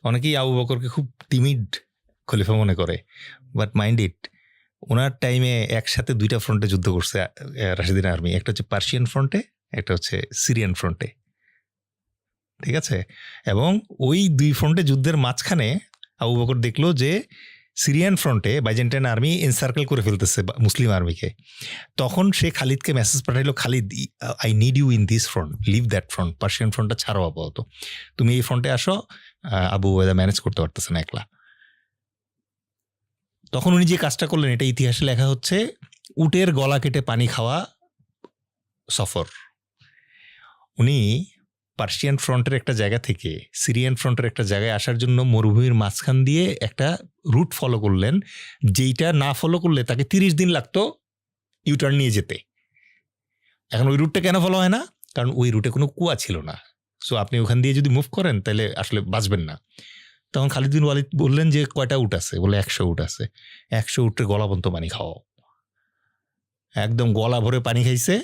অনেকেই আবু বকরকে খুব টিমিড খলিফা মনে করে, বাট মাইন্ড ইট, ওনার টাইমে একসাথে 2টা ফ্রন্টে যুদ্ধ করছে রাশিদিন আর্মি, একটা হচ্ছে পার্সিয়ান ফ্রন্টে, একটা হচ্ছে সিরিয়ান ফ্রন্টে, ঠিক আছে? এবং ওই 2 ফ্রন্টে যুদ্ধের মাঝখানে আবু বকর দেখলো যে সিরিয়ান ফ্রন্টে বাইজেন্টাইন আর্মি এনসার্কেল করে ফেলতেছে মুসলিম আর্মিকে। তখন সে খালিদকে মেসেজ পাঠাইলো, Khalid I need you in this front, leave that front, Persian ফ্রন্টটা ছাড়ো আপাতত, তুমি এই ফ্রন্টে আসো, আবু ওয়েদা ম্যানেজ করতে পারতেছে না একলা। তখন উনি যে কাজটা করলেন এটা ইতিহাসে লেখা হচ্ছে উটের গলা কেটে পানি খাওয়া সফর। উনি পার্সিয়ান ফ্রন্টের একটা জায়গা থেকে সিরিয়ান ফ্রন্টের একটা জায়গায় আসার জন্য মরুভূমির মাঝখান দিয়ে একটা রুট ফলো করলেন, যেইটা না ফলো করলে তাকে 30 দিন লাগতো ইউটার্ন নিয়ে যেতে। এখন ওই রুটটা কেন ফলো হয় না? কারণ ওই রুটে কোনো কুয়া ছিল না। সো আপনি ওখান দিয়ে যদি মুভ করেন তাহলে আসলে বাঁচবেন না। তখন খালিদ বিন ওয়ালিদ বললেন যে কয়টা উট আছে? বলে 100 উট আছে। 100 উটের গলা পর্যন্ত পানি খাওয়াও। একদম গলা ভরে পানি খাইছে।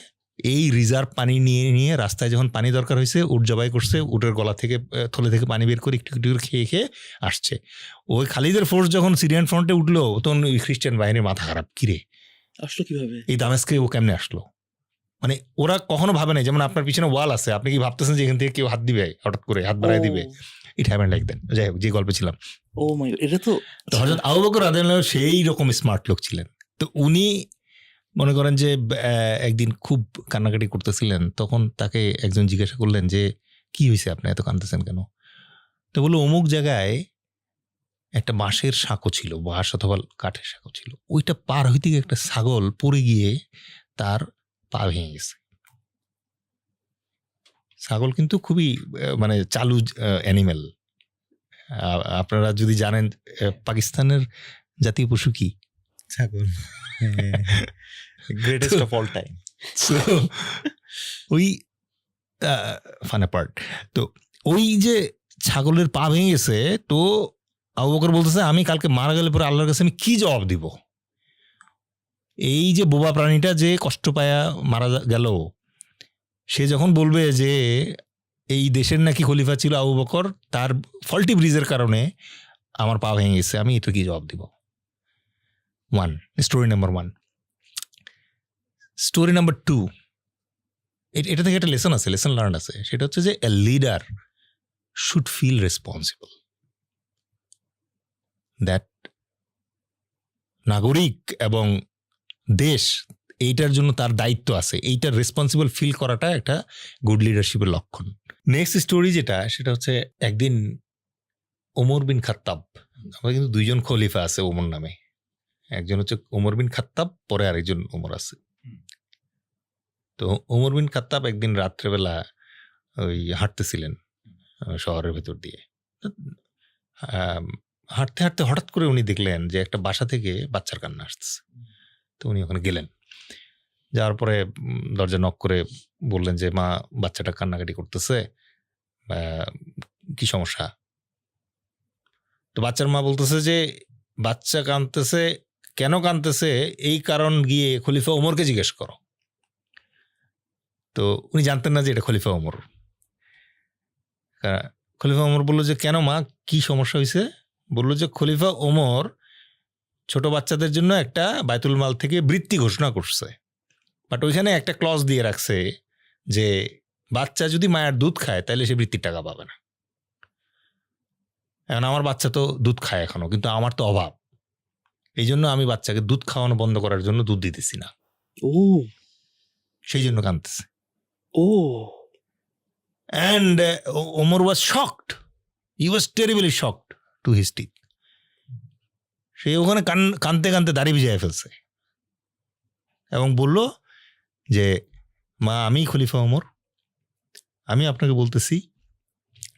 এই রিজার্ভ পানি নিয়ে নিয়ে রাস্তায় যখন পানি দরকার হয়েছে উট জবাই করছে, উটের গলা থেকে থলে থেকে পানি বের করে একটু একটু করে খেয়ে খেয়ে আসছে। ওই খালিদের ফোর্স যখন সিরিয়ান ফ্রন্টে উঠলো তখন ওই খ্রিস্টান বাহিনীর মাথা খারাপ, কিরে আসলো কিভাবে, এই দামেস্কে ও কেমনে আসলো? মানে ওরা কখনো ভাবে নাই, যেমন আপনার পিছনে ওয়াল আছে, আপনি কি ভাবতেছেন যে এখান থেকে কেউ হাত দিবে, হঠাৎ করে হাত বাড়ায় দিবে? It happened like that. যাই হোক, যে গল্পে ছিলাম, ও মাই গড, এটা তো হযরত আবু বকর রাদিয়াল্লাহু আনহু সেই রকম স্মার্ট লোক ছিলেন। তো উনি মনে করেন যে একদিন খুব কান্নাকাটি করতেছিলেন, তখন তাকে একজন জিজ্ঞাসা করলেন যে কি হয়েছে, আপনি এত কাঁদতেছেন কেন? তো বললো অমুক জায়গায় একটা বাঁশের সাঁকো ছিল, বাঁশ অথবা কাঠের সাঁকো ছিল, ওইটা পার হইতে গিয়ে একটা ছাগল পড়ে গিয়ে তার পা ভেঙে গেছে। ছাগল কিন্তু খুবই মানে চালু অ্যানিমেল। আপনারা যদি জানেন পাকিস্তানের জাতীয় পশু কি? ছাগল, greatest of all time. So, ওই ফান পার্ট, তো ওই যে ছাগলের পা ভেঙে গেছে, তো আবু বকর বলতেছে আমি কালকে মারা গেলে পরে আল্লাহর কাছে আমি কি জবাব দিব? এই যে বোবা প্রাণীটা যে কষ্ট পায়া মারা গেল, সে যখন বলবে যে এই দেশের নাকি খলিফা ছিল আবু বকর, তার ফল্টি ব্রিজের কারণে আমার পা ভেঙে গেছে, আমি এটা কি জবাব দিব? Story number 1। স্টোরি নাম্বার 2, এটা থেকে একটা লেসন আছে, লেসন লার্ন আছে, সেটা হচ্ছে যে a leader should feel responsible, that নাগরিক এবং দেশ এইটার জন্য তার দায়িত্ব আছে, এইটার রেসপন্সিবল ফিল করাটা একটা গুড লিডারশিপের লক্ষণ। নেক্সট স্টোরি যেটা, সেটা হচ্ছে একদিন ওমর বিন খাত্তাব, আমরা কিন্তু 2জন খলিফা আছে ওমর নামে, একজন হচ্ছে ওমর বিন খাত্তাব, পরে আরেকজন ওমর আছে। তো ওমর বিন খাত্তাব একদিন রাত্রেবেলা ওই হাঁটতেছিলেন শহরের ভেতর দিয়ে, হাঁটতে হাঁটতে হঠাৎ করে উনি দেখলেন যে একটা বাসা থেকে বাচ্চার কান্না আসতেছে। তো উনি ওখানে গেলেন, যাওয়ার পরে দরজা নক করে বললেন যে মা, বাচ্চাটা কান্নাকাটি করতেছে, কি সমস্যা? তো বাচ্চার মা বলতেছে যে বাচ্চা কাঁদতেছে, কেন কাঁদতেছে এই কারণ গিয়ে খলিফা ওমরকে জিজ্ঞেস করো। তো উনি জানতেন না যে এটা খলিফা ওমর। খলিফা ওমর বললো যে কেন মা, কি সমস্যা হয়েছে? বললো যে খলিফা ওমর ছোট বাচ্চাদের জন্য একটা বায়তুল মাল থেকে বৃত্তি ঘোষণা করছে, বাট ওইখানে একটা ক্লজ দিয়ে রাখছে যে বাচ্চা যদি মায়ের দুধ খায় তাহলে সে বৃত্তির টাকা পাবে না। এখন আমার বাচ্চা তো দুধ খায় এখনো, কিন্তু আমার তো অভাব, এই জন্য আমি বাচ্চাকে দুধ খাওয়ানো বন্ধ করার জন্য দুধ দিতেছি না, ও সেই জন্য কাঁদতেছে। ও And Omar was shocked. He was terribly shocked to his teeth. সে ওখানে কানতে কানতে দাড়ি ভিজায় ফেলছে এবং বলল যে মা, আমি খলিফা ওমর, আমি আপনাকে বলতেছি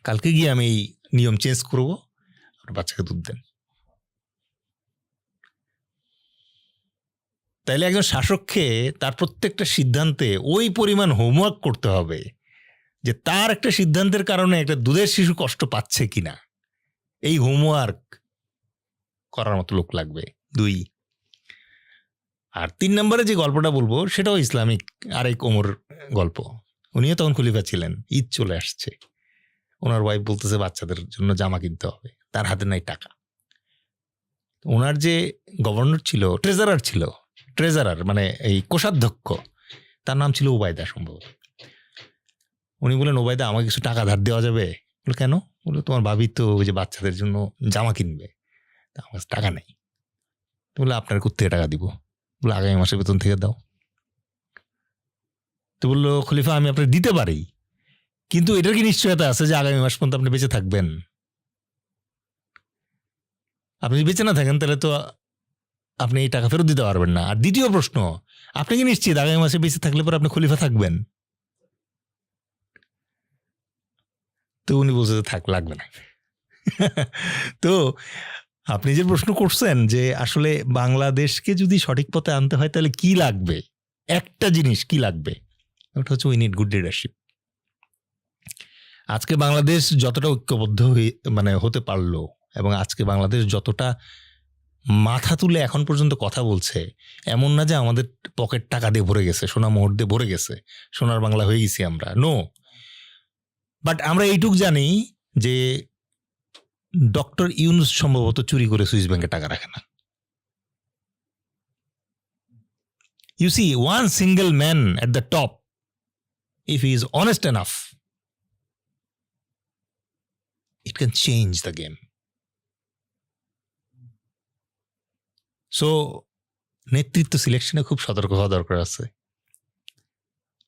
কালকে গিয়ে আমি এই নিয়ম চেঞ্জ করব, আপনার বাচ্চাকে দুধ দেন। তাইলে একজন শাসককে তার প্রত্যেকটা সিদ্ধান্তে ওই পরিমাণ হোমওয়ার্ক করতে হবে যে তার একটা সিদ্ধান্তের কারণে একটা দুধের শিশু কষ্ট পাচ্ছে কিনা, এই হোমওয়ার্ক করার মতো লোক লাগবে। 2 আর 3 নম্বরে যে গল্পটা বলবো সেটাও ইসলামিক আরেক ওমর গল্প। উনিও তখন খলিফা ছিলেন, ঈদ চলে আসছে, ওনার ওয়াইফ বলতেছে বাচ্চাদের জন্য জামা কিনতে হবে, তার হাতে নাই টাকা। ওনার যে গভর্নর ছিল, ট্রেজারার মানে এই কোষাধ্যক্ষ, তার নাম ছিল ওবায়দা সম্ভবত। উনি বলেন ওবায়দা আমাকে কিছু টাকা ধার দেওয়া যাবে? বলে কেন? বলে তোমার ভাবি তো ওই যে বাচ্চাদের জন্য জামা কিনবে, তা আমার কাছে টাকা নেই। বলে আপনার কোত্থেকে টাকা দিব? বলে আগামী মাসের বেতন থেকে দাও। তো বললো খলিফা আমি আপনাকে দিতে পারি, কিন্তু এটার কি নিশ্চয়তা আছে যে আগামী মাস পর্যন্ত আপনি বেঁচে থাকবেন? আপনি যদি বেঁচে না থাকেন তাহলে তো আপনি এই টাকা ফেরত দিতে পারবেন না। আর দ্বিতীয় প্রশ্ন, আপনি কি নিশ্চিত আগামী মাসে বেঁচে থাকলে পরে আপনি খলিফা থাকবেন? তো উনি বলছে যে থাক, লাগবে না। তো আপনি যে প্রশ্ন করছেন যে আসলে বাংলাদেশকে যদি সঠিক পথে আনতে হয় তাহলে কি লাগবে, একটা জিনিস কি লাগবে, ওটা হচ্ছে উই নিড গুড লিডারশিপ। আজকে বাংলাদেশ যতটা ঐক্যবদ্ধ হতে পারলো, এবং আজকে বাংলাদেশ যতটা মাথা তুলে এখন পর্যন্ত কথা বলছে, এমন না যে আমাদের পকেট টাকা দিয়ে ভরে গেছে, সোনা মোহর দিয়ে ভরে গেছে, সোনার বাংলা হয়ে গেছি আমরা, নো। বাট আমরা এইটুক জানি যে ডক্টর ইউনুস সম্ভবত চুরি করে সুইস ব্যাংকে টাকা রাখে না। You see, one single man at the top, if he is honest enough, it can change the game. So নেতৃত্ব সিলেকশনে খুব সতর্ক হওয়া দরকার আছে।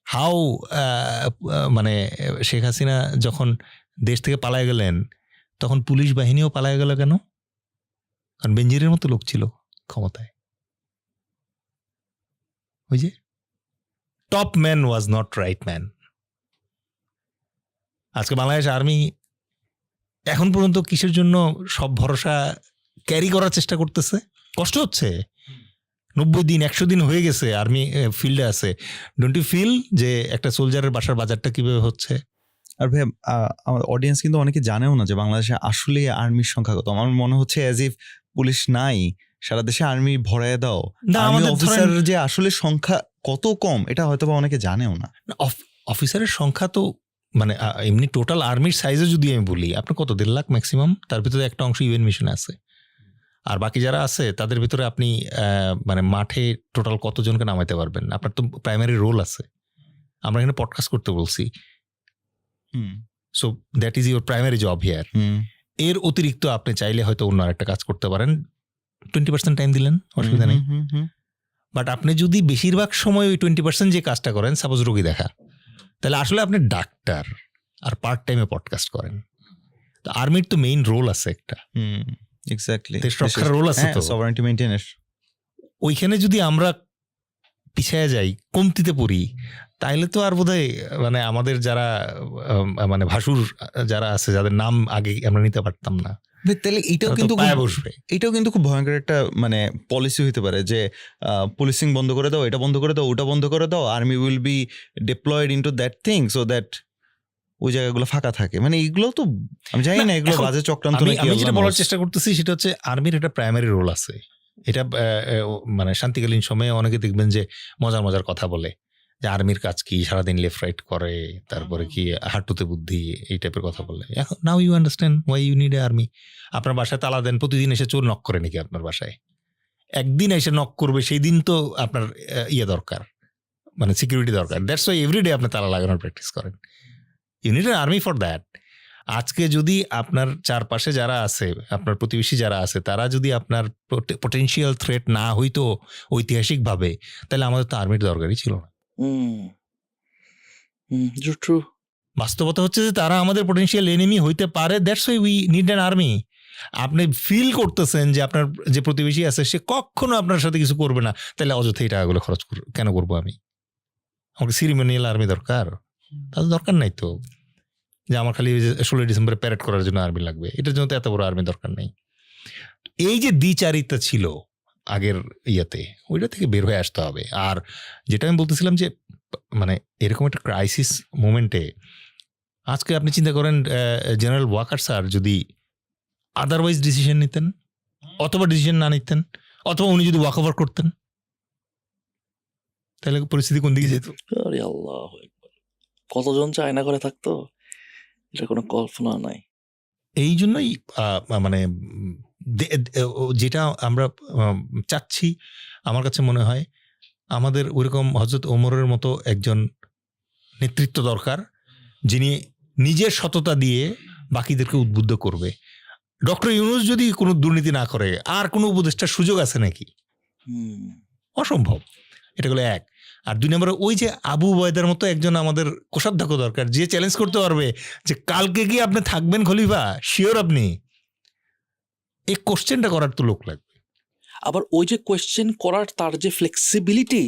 হাউ মানে শেখ হাসিনা যখন দেশ থেকে পালায় গেলেন তখন পুলিশ বাহিনীও পালায় গেল কেন? কারণ বেনজিরের মতো লোক ছিল ক্ষমতায়। ওই যে top man was not right man. আজকে বাংলাদেশ আর্মি এখন পর্যন্ত কিসের জন্য সব ভরসা ক্যারি করার চেষ্টা করতেছে? কষ্ট হচ্ছে, 90 দিন 100 দিন হয়ে গেছে আর্মি ফিল্ডে আছে। ডোন্ট ইউ ফিল যে একটা সোলজারের বাসার বাজারটা কিভাবে হচ্ছে? আর ভাই আমার অডিয়েন্স কিন্তু অনেকে জানেও না যে বাংলাদেশে আসলে আর্মির সংখ্যা কত। আমার মনে হচ্ছে অ্যাজ ইফ পুলিশ নাই, সারা দেশে আর্মি ভরায় দাও, আমাদের অফিসার যে আসলে সংখ্যা কত কম এটা হয়তো বা অনেকে জানেও না। অফিসারের সংখ্যা তো মানে এমনি টোটাল আর্মির সাইজে যদি আমি বলি, আপনি কত 1.5 লাখ ম্যাক্সিমাম, তার ভিতরে একটা অংশ ইউএন মিশনে আছে, আর বাকি যারা আছে তাদের ভিতরে আপনি মানে মাঠে টোটাল কতজনকে নামাইতে পারবেন? আপনার তো প্রাইমারি রোল আছে। আমরা এখানে পডকাস্ট করতে বলছি, so that is your primary job here. এর অতিরিক্ত আপনি চাইলে হয়তো অন্য আরেকটা কাজ করতে পারেন, 20% টাইম দিলেন, অসুবিধা নেই। বাট আপনি যদি বেশিরভাগ সময় ওই 20% যে কাজটা করেন, সাপোজ রোগী দেখা, তাহলে আসলে আপনি ডাক্তার আর পার্ট টাইমে পডকাস্ট করেন। তো আর্মির তো মেইন রোল আছে একটা, এক্স্যাক্টলি দেশ রক্ষার রোল আছে তো, সভারেন্টি মেইনটেইনের। ওইখানে যদি আমরা পিছিয়ে যাই, কমতিতে পড়ি, তাইলে তো আর বোধহয় মানে আমাদের যারা মানে ভাসুর যারা আছে, যাদের নাম আগে আমরা নিতে পারতাম না, তাহলে এটাও কিন্তু খুব ভয়ঙ্কর একটা মানে পলিসি হইতে পারে যে পুলিশিং বন্ধ করে দাও, এটা বন্ধ করে দাও, ওটা বন্ধ করে দাও, army will be diploid into that thing so that ওই জায়গাগুলো ফাঁকা থাকে, মানে এগুলো তো আমি জানি না এগুলো এখন বাজে চক্রান্ত আমি নাকি আমি যেটা আল্লাহ বলার knows। চেষ্টা করতেছি সেটা হচ্ছে আর্মির একটা প্রাইমারি রোল আছে। এটা মানে শান্তিকালীন সময়ে অনেকে দেখবেন যে মজার মজার কথা বলে যে আর্মির কাজ কি, সারাদিন লেফট রাইট করে, তারপরে কি হাঁটুতে বুদ্ধি, এই টাইপের কথা বলে। এখন now you understand why you need a army. আপনার বাসায় তালা দেন, প্রতিদিন এসে চোর নক করে নাকি আপনার বাসায়? একদিন এসে নক করবে, সেই দিন তো আপনার ইয়ে দরকার, মানে সিকিউরিটি দরকার। দ্যাটস ওয়াই এভরিডে আপনি তালা লাগানোর প্র্যাকটিস করেন। You need an army for that. আজকে যদি আপনার চারপাশে যারা আছে, আপনার প্রতিবেশী যারা আছে, তারা যদি আপনার পটেনশিয়াল থ্রেট না হইতো ঐতিহাসিকভাবে, তাহলে আমাদের তো আর্মির দরকারই ছিল না। ট্রু। বাস্তবতা হচ্ছে যে তারা আমাদের পটেনশিয়াল এনিমি হইতে পারে, that's why we need an army. আপনি ফিল করতেছেন যে আপনার যে প্রতিবেশী আছে সে কখনো আপনার সাথে কিছু করবে না, তাহলে অযথা এই টাকাগুলো খরচ কেন করবো আমি? আমাকে সিরিমোনিয়াল আর্মি দরকার? তাদের দরকার নাই তো, যে আমার খালি 16 ডিসেম্বরে প্যারেড করার জন্য আর্মি লাগবে, এটার জন্য তো এত বড় আর্মি দরকার নেই। এই যে দ্বিচারিতা ছিল আগের ইয়েতে, ওইটা থেকে বের হয়ে আসতে হবে। আর যেটা আমি বলতেছিলাম যে মানে এরকম একটা ক্রাইসিস মোমেন্টে আজকে আপনি চিন্তা করেন জেনারেল ওয়াকার স্যার যদি আদারওয়াইজ ডিসিশন নিতেন, অথবা ডিসিশন না নিতেন, অথবা উনি যদি ওয়াক ওভার করতেন, তাহলে পরিস্থিতি কোন দিকে যেত? আরে আল্লাহ, কতজন চায়না করে থাকতো, এটা কোনো কল্পনা নাই। এই জন্যই মানে যেটা আমরা চাচ্ছি, আমার কাছে মনে হয় আমাদের ওইরকম হযরত ওমরের মতো একজন নেতৃত্ব দরকার, যিনি নিজের সততা দিয়ে বাকিদেরকে উদ্বুদ্ধ করবে। ডক্টর ইউনূস যদি কোনো দুর্নীতি না করে, আর কোনো উপদেষ্টার সুযোগ আছে নাকি? অসম্ভব। এটা হলো এক। আর 2 নম্বরে ওই যে আবু উবায়দার মতো একজন আমাদের কোষাধ্যক্ষ দরকার, যে চ্যালেঞ্জ করতে পারবে যে কালকে কি আপনি থাকবেন খলিফা, শিওর আপনি? এই কোশ্চেনটা করার তো লোক লাগবে। আবার ওই যে কোয়েশ্চেন করার তার যে ফ্লেক্সিবিলিটি,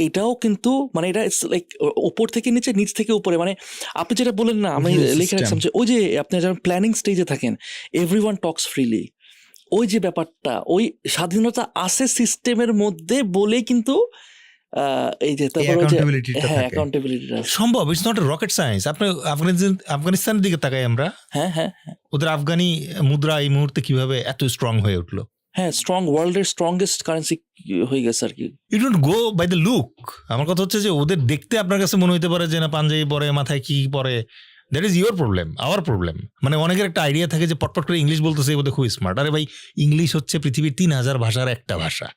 এটাও কিন্তু মানে এটা লাইক উপর থেকে নিচে, নিচ থেকে উপরে। মানে আপনি যেটা বলেন না, আমি Rule লিখে রাখলাম system। যে ওই যে আপনি যখন প্ল্যানিং স্টেজে থাকেন, এভরিওয়ান টক্স ফ্রিলি, ওই যে ব্যাপারটা, ওই স্বাধীনতা আছে সিস্টেমের মধ্যে বলেই কিন্তু এই যে তারপর ওই যে accountability-টা হ্যাঁ থাকে। অ্যাকাউন্টেবিলিটিটা সম্ভব, it's not a rocket science. আপনি আফগানিস্তানের দিকে তাকাই আমরা, হ্যাঁ হ্যাঁ ওদের আফগানি মুদ্রা এই মুহূর্তে কিভাবে এত স্ট্রং হয়ে উঠলো। হ্যাঁ, স্ট্রং, ওয়ার্ল্ডের স্ট্রংগেস্ট কারেন্সি হয়ে গেছে আর কি। You don't go by the look. আমার কথা হচ্ছে যে ওদের দেখতে আপনার কাছে মনে হতে পারে যে না পাঞ্জাবি পরে, মাথায় কি পরে, that is your problem, hour problem. মানে অনেকের একটা আইডিয়া থাকে যে পটপট করে ইংলিশ বলতেছে, বোধহয় খুব স্মার্ট। আরে ভাই, ইংলিশ হচ্ছে পৃথিবীর 3000 ভাষার একটা ভাষা।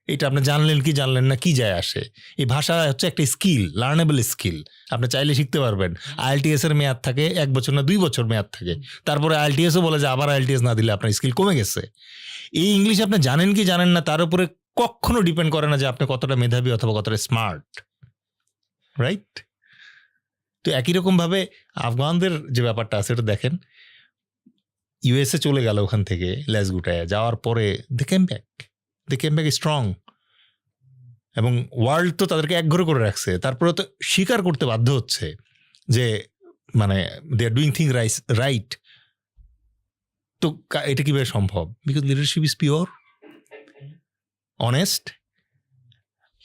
এটা আপনি জানলেন কি জানলেন না কি যায় আসে? এই ভাষা হচ্ছে একটা স্কিল, লার্নেবল স্কিল। আপনি চাইলে শিখতে পারবেন। IELTS এর মেয়াদ থাকে 1 বছর না 2 বছর মেয়াদ থাকে। তারপরে IELTS বলে যে আবার IELTS না দিলে আপনার স্কিল কমে গেছে। এই ইংলিশ আপনি জানেন কি জানেন না তার উপরে কখনো ডিপেন্ড করে না যে আপনি কতটা মেধাবী অথবা কতটা স্মার্ট, রাইট? তো একই রকম ভাবে আফগানদের যে ব্যাপারটা আছে এটা দেখেন, USA চলে গেল ওখান থেকে লেজ গুটায়, যাওয়ার পরে দে কেম ব্যাক স্ট্রং, এবং ওয়ার্ল্ড তো তাদেরকে একঘরে করে রাখছে। তারপরে তো স্বীকার করতে বাধ্য হচ্ছে যে মানে দে আর ডুইং থিং রাইট। তো এটা কিভাবে সম্ভব? Because leadership is pure, honest.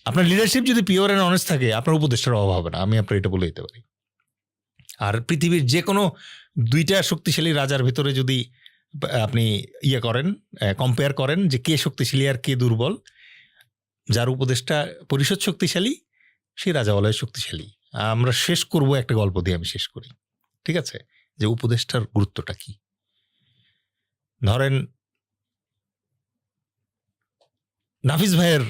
আপনার লিডারশিপ যদি পিওর অ্যান্ড অনেস্ট থাকে, আপনার উপদেষ্টার অভাব হবে না, আমি আপনার এটা বলে দিতে পারি। আর পৃথিবীর যে কোনো 2টা শক্তিশালী রাজার ভিতরে যদি আপনি ইয়ে করেন, কম্পেয়ার করেন যে কে শক্তিশালী আর কে দুর্বল, যার উপদেষ্টা পরিষদ শক্তিশালী সেই রাজা বলা হয় শক্তিশালী। আমরা শেষ করব একটা গল্প দিয়ে, আমি শেষ করি, ঠিক আছে? যে উপদেষ্টার গুরুত্বটা কি। ধরেন নাফিস ভাইয়ের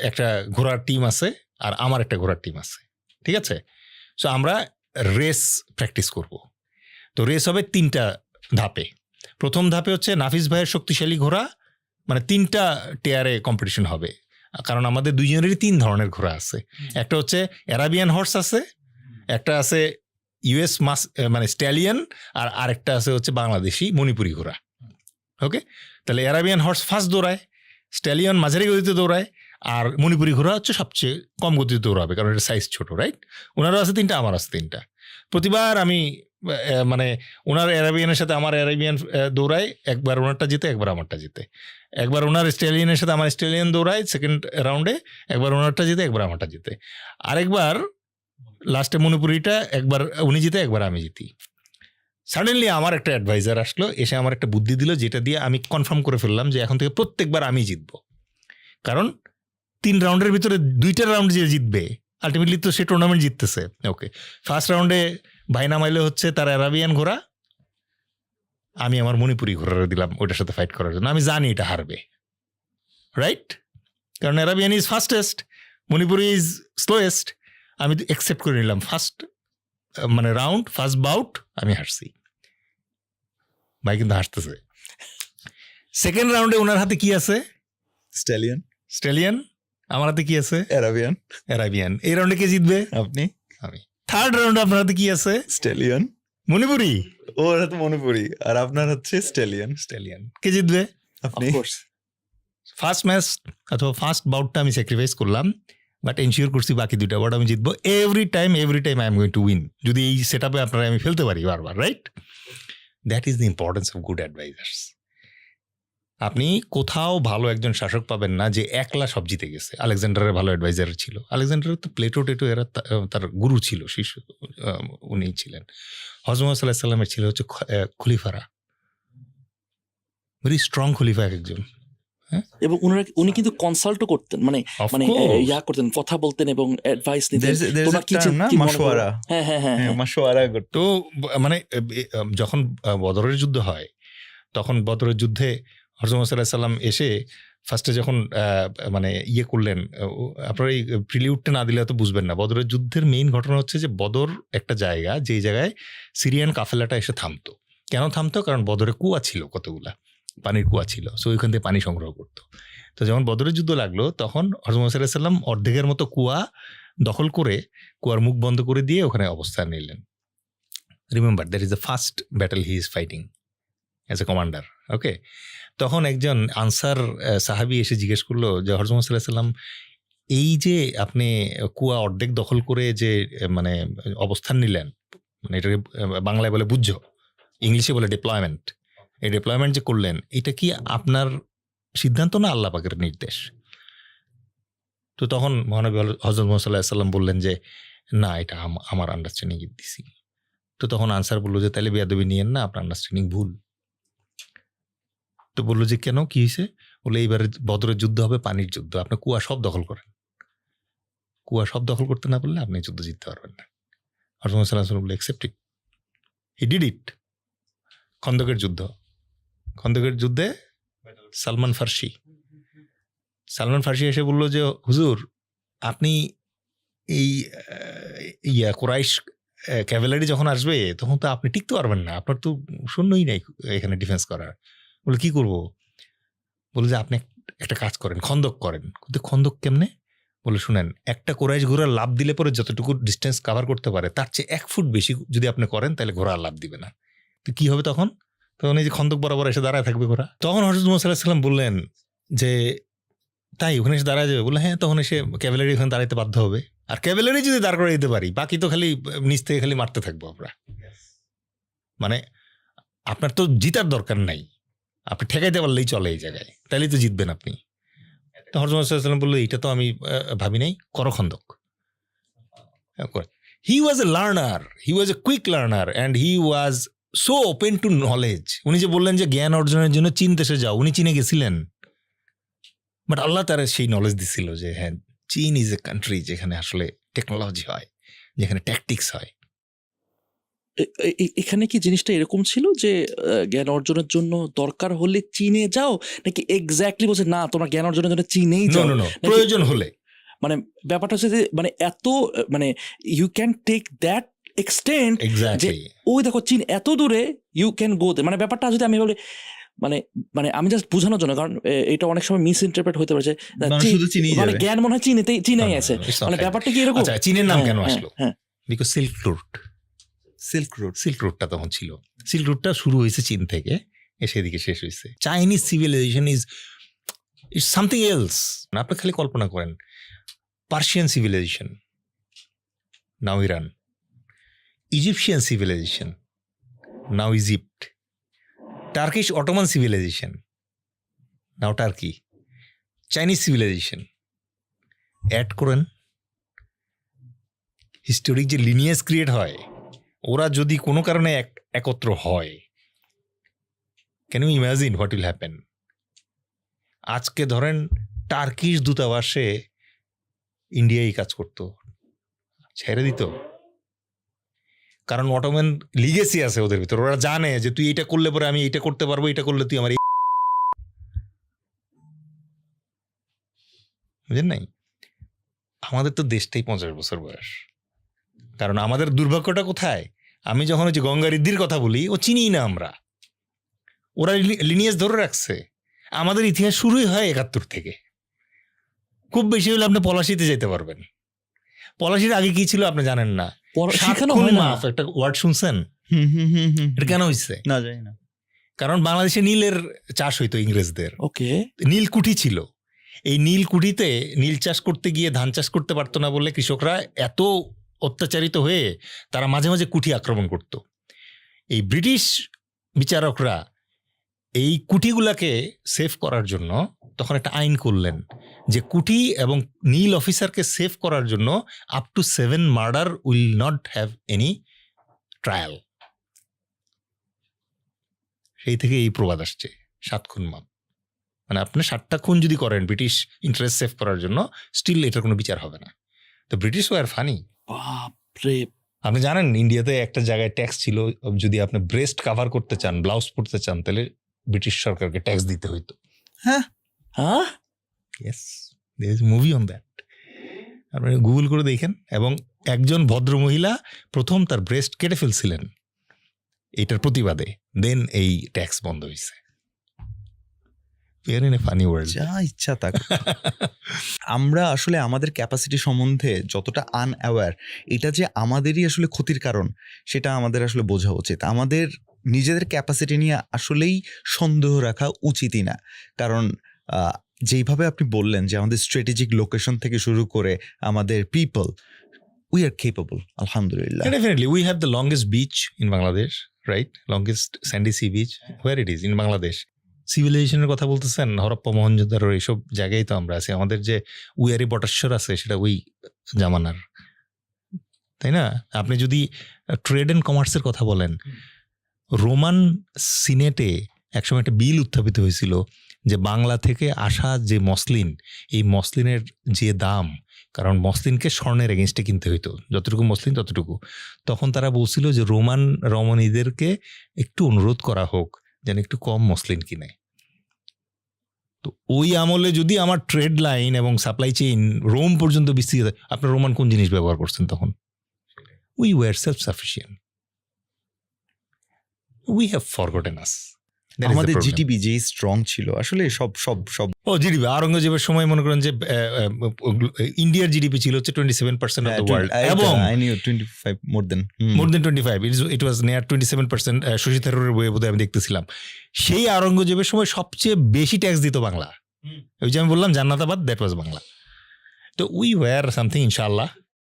একটা ঘোড়ার টিম আছে, আর আমার একটা ঘোড়ার টিম আছে, ঠিক আছে? সো আমরা রেস প্র্যাকটিস করব। তো রেস হবে 3টা ধাপে। প্রথম ধাপে হচ্ছে নাফিস ভাইয়ের শক্তিশালী ঘোড়া, মানে 3টা টেয়ারে কম্পিটিশন হবে, কারণ আমাদের দুইজনেরই 3 ধরনের ঘোড়া আছে। একটা হচ্ছে অ্যারাবিয়ান হর্স আছে, একটা আছে US মানে স্ট্যালিয়ন, আর আরেকটা আছে হচ্ছে বাংলাদেশি মণিপুরি ঘোড়া। ওকে, তাহলে অ্যারাবিয়ান হর্স ফার্স্ট দৌড়ায়, স্ট্যালিয়ন মাঝারি গতিতে দৌড়ায়, আর মণিপুরি ঘোড়া হচ্ছে সবচেয়ে কম গতিতে দৌড়াবে, কারণ এটা সাইজ ছোট, রাইট? ওনারও আছে 3টা, আমার আছে 3টা। প্রতিবার আমি মানে ওনার অ্যারাবিয়ানের সাথে আমার অ্যারাবিয়ান দৌড়াই, একবার ওনারটা জিতে, একবার আমারটা জিতে। একবার ওনার স্ট্যালিয়নের সাথে আমার স্ট্যালিয়ন দৌড়াই সেকেন্ড রাউন্ডে, একবার ওনারটা জিতে, একবার আমারটা জিতে। আরেকবার লাস্টে মণিপুরিটা একবার উনি জিতে একবার আমি জিতি। সাডেনলি আমার একটা অ্যাডভাইজার আসলো, এসে আমার একটা বুদ্ধি দিল, যেটা দিয়ে আমি কনফার্ম করে ফেললাম যে এখন থেকে প্রত্যেকবার আমি জিতবো। কারণ 3 রাউন্ডের ভিতরে 2টা রাউন্ড যে জিতবে আলটিমেটলি তো সে টুর্নামেন্ট জিততেছে। ওকে, ফার্স্ট রাউন্ডে ভাই নামাইলে হচ্ছে তার অ্যারাবিয়ান ঘোড়া, আমি আমার মণিপুরি ঘোড়া দিলাম ওইটার সাথে ফাইট করার জন্য। আমি জানি এটা হারবে, রাইট? কারণ Arabian is fastest, Manipuri is slowest. আমি অ্যাকসেপ্ট করে নিলাম ফার্স্ট মানে রাউন্ড, ফার্স্ট বাউট আমি হারছি। ভাই কিন্তু হাসতেছে। সেকেন্ড রাউন্ডে ওনার হাতে কি আছে? স্ট্যালিয়ন। স্টেলিয়ান। আমার হাতে কি আছে? অ্যারাবিয়ান। অ্যারাবিয়ান। এই রাউন্ডে কে জিতবে? আপনি। আমি। থার্ড রাউন্ডে আপনার হাতে কি আছে? স্ট্যালিয়ন। মণিপুরি। ওর হাতে মণিপুরি আর আপনার হচ্ছে স্ট্যালিয়ন। স্টেলিয়ান। কে জিতবে? আপনি। ফার্স্ট ম্যাচ অথবা ফার্স্ট বাউটটা আমি স্যাক্রিফাইস করলাম, বাট এনশিওর করছি বাকি 2টা বাউট আমি জিতবো। Every time I am going to win, যদি এই সেট আপে আপনারা আমি ফেলতে পারি বারবার, right? That is the importance of good advisers. আপনি কোথাও ভালো একজন শাসক পাবেন না যে একলা সব জিতে গেছে। আলেকজান্ডারের ভালো অ্যাডভাইজার ছিল। আলেকজান্ডারের তো প্লেটো টেটো এরা তার গুরু ছিল, শিষ্য উনি ছিলেন। হযরত মুহাম্মদ সাল্লাল্লাহু আলাইহি সাল্লামের ছিল হচ্ছে খলিফারা, ভেরি স্ট্রং খলিফা একজন। এবং উনি কিন্তু কনসাল্টও করতেন, মানে ইয়া করতেন, কথা বলতেন এবং অ্যাডভাইস নিতেন। মাশওয়ারা। হ্যাঁ হ্যাঁ হ্যাঁ হ্যাঁ। মাশওয়ারা তো মানে যখন বদরের যুদ্ধ হয়, তখন বদরের যুদ্ধে হযরত মুহাম্মদ সাল্লাল্লাহু আলাইহি সাল্লাম এসে ফার্স্টে যখন মানে ইয়ে করলেন, আপনারা এই প্রিলিউডটা না দিলে তো বুঝবেন না। বদরের যুদ্ধের মেইন ঘটনা হচ্ছে যে বদর একটা জায়গা, যেই জায়গায় সিরিয়ান কাফেলাটা এসে থামতো। কেন থামতো? কারণ বদরে কুয়া ছিল, কতগুলা পানির কুয়া ছিল, সো ওইখান থেকে পানি সংগ্রহ করতো। তো যখন বদরের যুদ্ধ লাগলো, তখন হযরত মুহাম্মদ সাল্লাল্লাহু আলাইহি সাল্লাম অর্ধেকের মতো কুয়া দখল করে কুয়ার মুখ বন্ধ করে দিয়ে ওখানে অবস্থান নিলেন। Remember, that is the first battle he is fighting as a commander. Okay, তখন একজন আনসার সাহাবি এসে জিজ্ঞেস করলো যে হযরত মুহাম্মদ সাল্লাল্লাহু আলাইহি সাল্লাম, এই যে আপনি কুয়া অর্ধেক দখল করে যে মানে অবস্থান নিলেন, মানে এটাকে বাংলায় বলে বুঝছো, ইংলিশে বলে ডিপ্লয়মেন্ট, এই ডিপ্লয়মেন্ট যে করলেন, এটা কি আপনার সিদ্ধান্ত না আল্লাহ পাকের নির্দেশ? তো তখন মহানবী হযরত মুহাম্মদ সাল্লাল্লাহু আলাইহি সাল্লাম বললেন যে না, এটা আমার আন্ডারস্ট্যান্ডিং দিছি। তো তখন আনসার বললো যে তাহলে বেয়াদবি নিয়েন না, আপনার আন্ডারস্ট্যান্ডিং ভুল। তো বললো যে কেন, কি হয়েছে? বলে এইবারে বদরের যুদ্ধ হবে পানির যুদ্ধ, আপনি কুয়া সব দখল করেন। কুয়া সব দখল করতে না পারলে আপনি যুদ্ধ জিততে পারবেন না। হযরত মুহাম্মদ সাল্লাল্লাহু আলাইহি ওয়াসাল্লাম বলে accept it, he did it. খন্দকের যুদ্ধে সালমান ফার্সি এসে বললো যে হুজুর, আপনি এই কুরাইশ ক্যাভেলারি যখন আসবে তখন তো আপনি টিকতে পারবেন না, আপনার তো সৈন্যই নাই এখানে ডিফেন্স করার। বলে কি করবো? বলে যে আপনি একটা কাজ করেন, খন্দক করেন। কিন্তু খন্দক কেমনে? বলে শুনেন, একটা কোরাইশ ঘোড়া লাভ দিলে পরে যতটুকু ডিস্টেন্স কভার করতে পারে তার চেয়ে 1 ফুট বেশি যদি আপনি করেন, তাহলে ঘোড়া লাভ দিবে না। তো কি হবে তখন? তখন এই যে খন্দক বরাবর এসে দাঁড়ায় থাকবে ঘোড়া। তখন হযরত মুহাম্মদ সাল্লাল্লাহু আলাইহি সাল্লাম বললেন যে তাই ওখানে এসে দাঁড়ায় যাবে? বলে হ্যাঁ, তখন এসে ক্যাভেলারি ওখানে দাঁড়াইতে বাধ্য হবে। আর ক্যাভেলারি যদি দাঁড় করে দিতে পারি, বাকি তো খালি নিচ থেকে খালি মারতে থাকবো আমরা। মানে আপনার তো জিতার দরকার নাই, আপনি ঠেকাইতে পারলেই চলে এই জায়গায়, তাহলেই তো জিতবেন আপনি। তো হযরত মুহাম্মদ সাল্লাল্লাহু আলাইহি সাল্লাম বললো এইটা তো আমি ভাবি নাই, করো খন্দক। He was a learner, he was a quick learner and he was so open to knowledge. উনি যে বললেন যে জ্ঞান অর্জনের জন্য চীন দেশে যাও, উনি চীনে গেছিলেন, বাট আল্লাহ তারা সেই নলেজ দিছিল যে হ্যাঁ, চীন ইজ এ কান্ট্রি যেখানে আসলে টেকনোলজি হয়, যেখানে ট্যাকটিক্স হয়। এখানে কি জিনিসটা এরকম ছিল যে জ্ঞান অর্জনের জন্য দরকার হলে চীনে যাও, নাকি এক্স্যাক্টলি বলছে না তোমরা জ্ঞান অর্জনের জন্য চীনেই যাও? প্রয়োজন হলে, মানে ব্যাপারটা হচ্ছে যে মানে এত মানে you can take that extent যে ওই দেখো চীন এত দূরে, ইউ ক্যান গো। মানে ব্যাপারটা যদি আমি বলি, মানে মানে আমি জাস্ট বোঝানোর জন্য, কারণ এটা অনেক সময় মিস ইন্টারপ্রেট হতে পারে যে মানে জ্ঞান মনে হয় চীনেই আছে। মানে ব্যাপারটা কি এরকম? চীনের নাম কেন আসলো? হ্যাঁ, বিকজ সিল্ক রুটটা তখন ছিল। সিল্ক রুটটা শুরু হয়েছে চীন থেকে, এসে এদিকে শেষ হয়েছে। Chinese civilization is something else. আপনি খালি কল্পনা করেন, Persian civilization, now Iran, Egyptian civilization, now Egypt, Turkish Ottoman civilization, now Turkey, Chinese civilization, add করেন হিস্টোরিক যে লিনিয়েজ ক্রিয়েট হয়, ওরা যদি কোনো কারণে একত্র হয়, can you imagine what will happen? আজকে ধরেন টার্কিশ দূতাবাসে ইন্ডিয়া এই কাজ করতো, ছেড়ে দিত, কারণ অটোম্যান লিগেসি আছে ওদের ভিতর। ওরা জানে যে তুই এটা করলে পরে আমি এটা করতে পারবো, এটা করলে তুই আমার বুঝেন নাই। আমাদের তো দেশটাই 50 বছর বয়স, কারণ আমাদের দুর্ভাগ্যটা কোথায়? আমি যখন ওই যে গঙ্গা রিদ্ধির কথা বলি, ও চিনিই না আমরা, ওরা লিনিয়েজ ধরে রাখছে। আমাদের ইতিহাস শুরুই হয় 71 থেকে। খুব বেশি হলে আপনি পলাশিতে যেতে পারবেন। পলাশির আগে কি ছিল আপনি জানেন না। শেখানো সাতক্ষণ হয় না। মাফ একটা ওয়ার্ড শুনছেন? এটা কেন হয়েছে? না জানি না। কারণ বাংলাদেশে নীলের চাষ হইতো ইংরেজদের, ওকে, নীলকুঠি ছিল। এই নীলকুঠিতে নীল চাষ করতে গিয়ে ধান চাষ করতে পারতো না বলে কৃষকরা এত অত্যাচারিত হয়ে তারা মাঝে মাঝে কুঠি আক্রমণ করত। এই ব্রিটিশ বিচারকরা এই কুঠিগুলাকে সেভ করার জন্য তখন একটা আইন করলেন যে কুঠি এবং নীল অফিসারকে সেভ করার জন্য up to 7 murder will not have any trial. সেই থেকে এই প্রবাদ আসছে 7 খুন মাপ। মানে আপনি 7টা খুন যদি করেন ব্রিটিশ ইন্টারেস্ট সেভ করার জন্য, স্টিল এটার কোনো বিচার হবে না। তো ব্রিটিশ ওয়ার ফানি। বাপরে। আপনি জানেন ইন্ডিয়াতে একটা জায়গায় ট্যাক্স ছিল, যদি আপনি ব্রেস্ট কাভার করতে চান, ব্লাউজ পরতে চান, তাহলে ব্রিটিশ সরকারকে ট্যাক্স দিতে হইতো। হ্যাঁ, yes, there is movie on that. আপনি গুগল করে দেখেন। এবং একজন ভদ্র মহিলা প্রথম তার ব্রেস্ট কেটে ফেলছিলেন এইটার প্রতিবাদে, দেন এই ট্যাক্স বন্ধ হয়েছে। In a funny world. যা ইচ্ছা তা আমরা আসলে আমাদের ক্যাপাসিটি সম্বন্ধে যতটা আনঅ্যাওয়্যার, এটা যে আমাদেরই আসলে ক্ষতির কারণ সেটা আমাদের আসলে বোঝা উচিত। আমাদের নিজেদের ক্যাপাসিটি নিয়ে আসলেই সন্দেহ রাখা উচিতই না। কারণ যেইভাবে আপনি বললেন যে আমাদের স্ট্র্যাটেজিক লোকেশন থেকে শুরু করে আমাদের পিপল, উই আর কেপেবল, আলহামদুলিল্লাহ। Definitely, we have the longest beach in Bangladesh, right? Longest sandy sea beach. Where it is in Bangladesh. সিভিলাইজেশনের কথা বলতেছেন, হরপ্পা মহেঞ্জোদারো এইসব জায়গায় তো আমরা আছি। আমাদের যে উয়ারি বটেশ্বর আছে সেটা ওই জামানার, তাই না? আপনি যদি ট্রেড অ্যান্ড কমার্সের কথা বলেন, রোমান সিনেটে একসময় একটা বিল উত্থাপিত হয়েছিল যে বাংলা থেকে আসা যে মসলিন, এই মসলিনের যে দাম, কারণ মসলিনকে স্বর্ণের এগেনস্টে কিনতে হইতো, যতটুকু মসলিন ততটুকু। তখন তারা বলছিল যে রমণীদেরকে একটু অনুরোধ করা হোক যেন একটু কম মসলিন কিনে। তো ওই আমলে যদি আমার ট্রেড লাইন এবং সাপ্লাই চেইন রোম পর্যন্ত বিস্তৃত, আপনার রোমান কোন জিনিস ব্যবহার করছেন তখন? We were self sufficient. We have forgotten us. আমাদের জিডিপি যেই স্ট্রং ছিল আসলে সব সব সব ও জিডিপি আওরঙ্গজেবের সময় মনে করেন যে ইন্ডিয়ার জিডিপি ছিল হচ্ছে 27% অফ দ্য ওয়ার্ল্ড, এবং মোর দেন 25, ইট ওয়াজ নিয়ার 27%। শশী থারুরের বইয়ে বোধহয় আমি দেখতেছিলাম, সেই আওরঙ্গজেবের সময় সবচেয়ে বেশি ট্যাক্স দিত বাংলা। ওই যে আমি বললাম জান্নাতাবাদ, দ্যাট ওয়াজ বাংলা। তো উই ওয়ার সামথিং, ইনশাআল্লাহ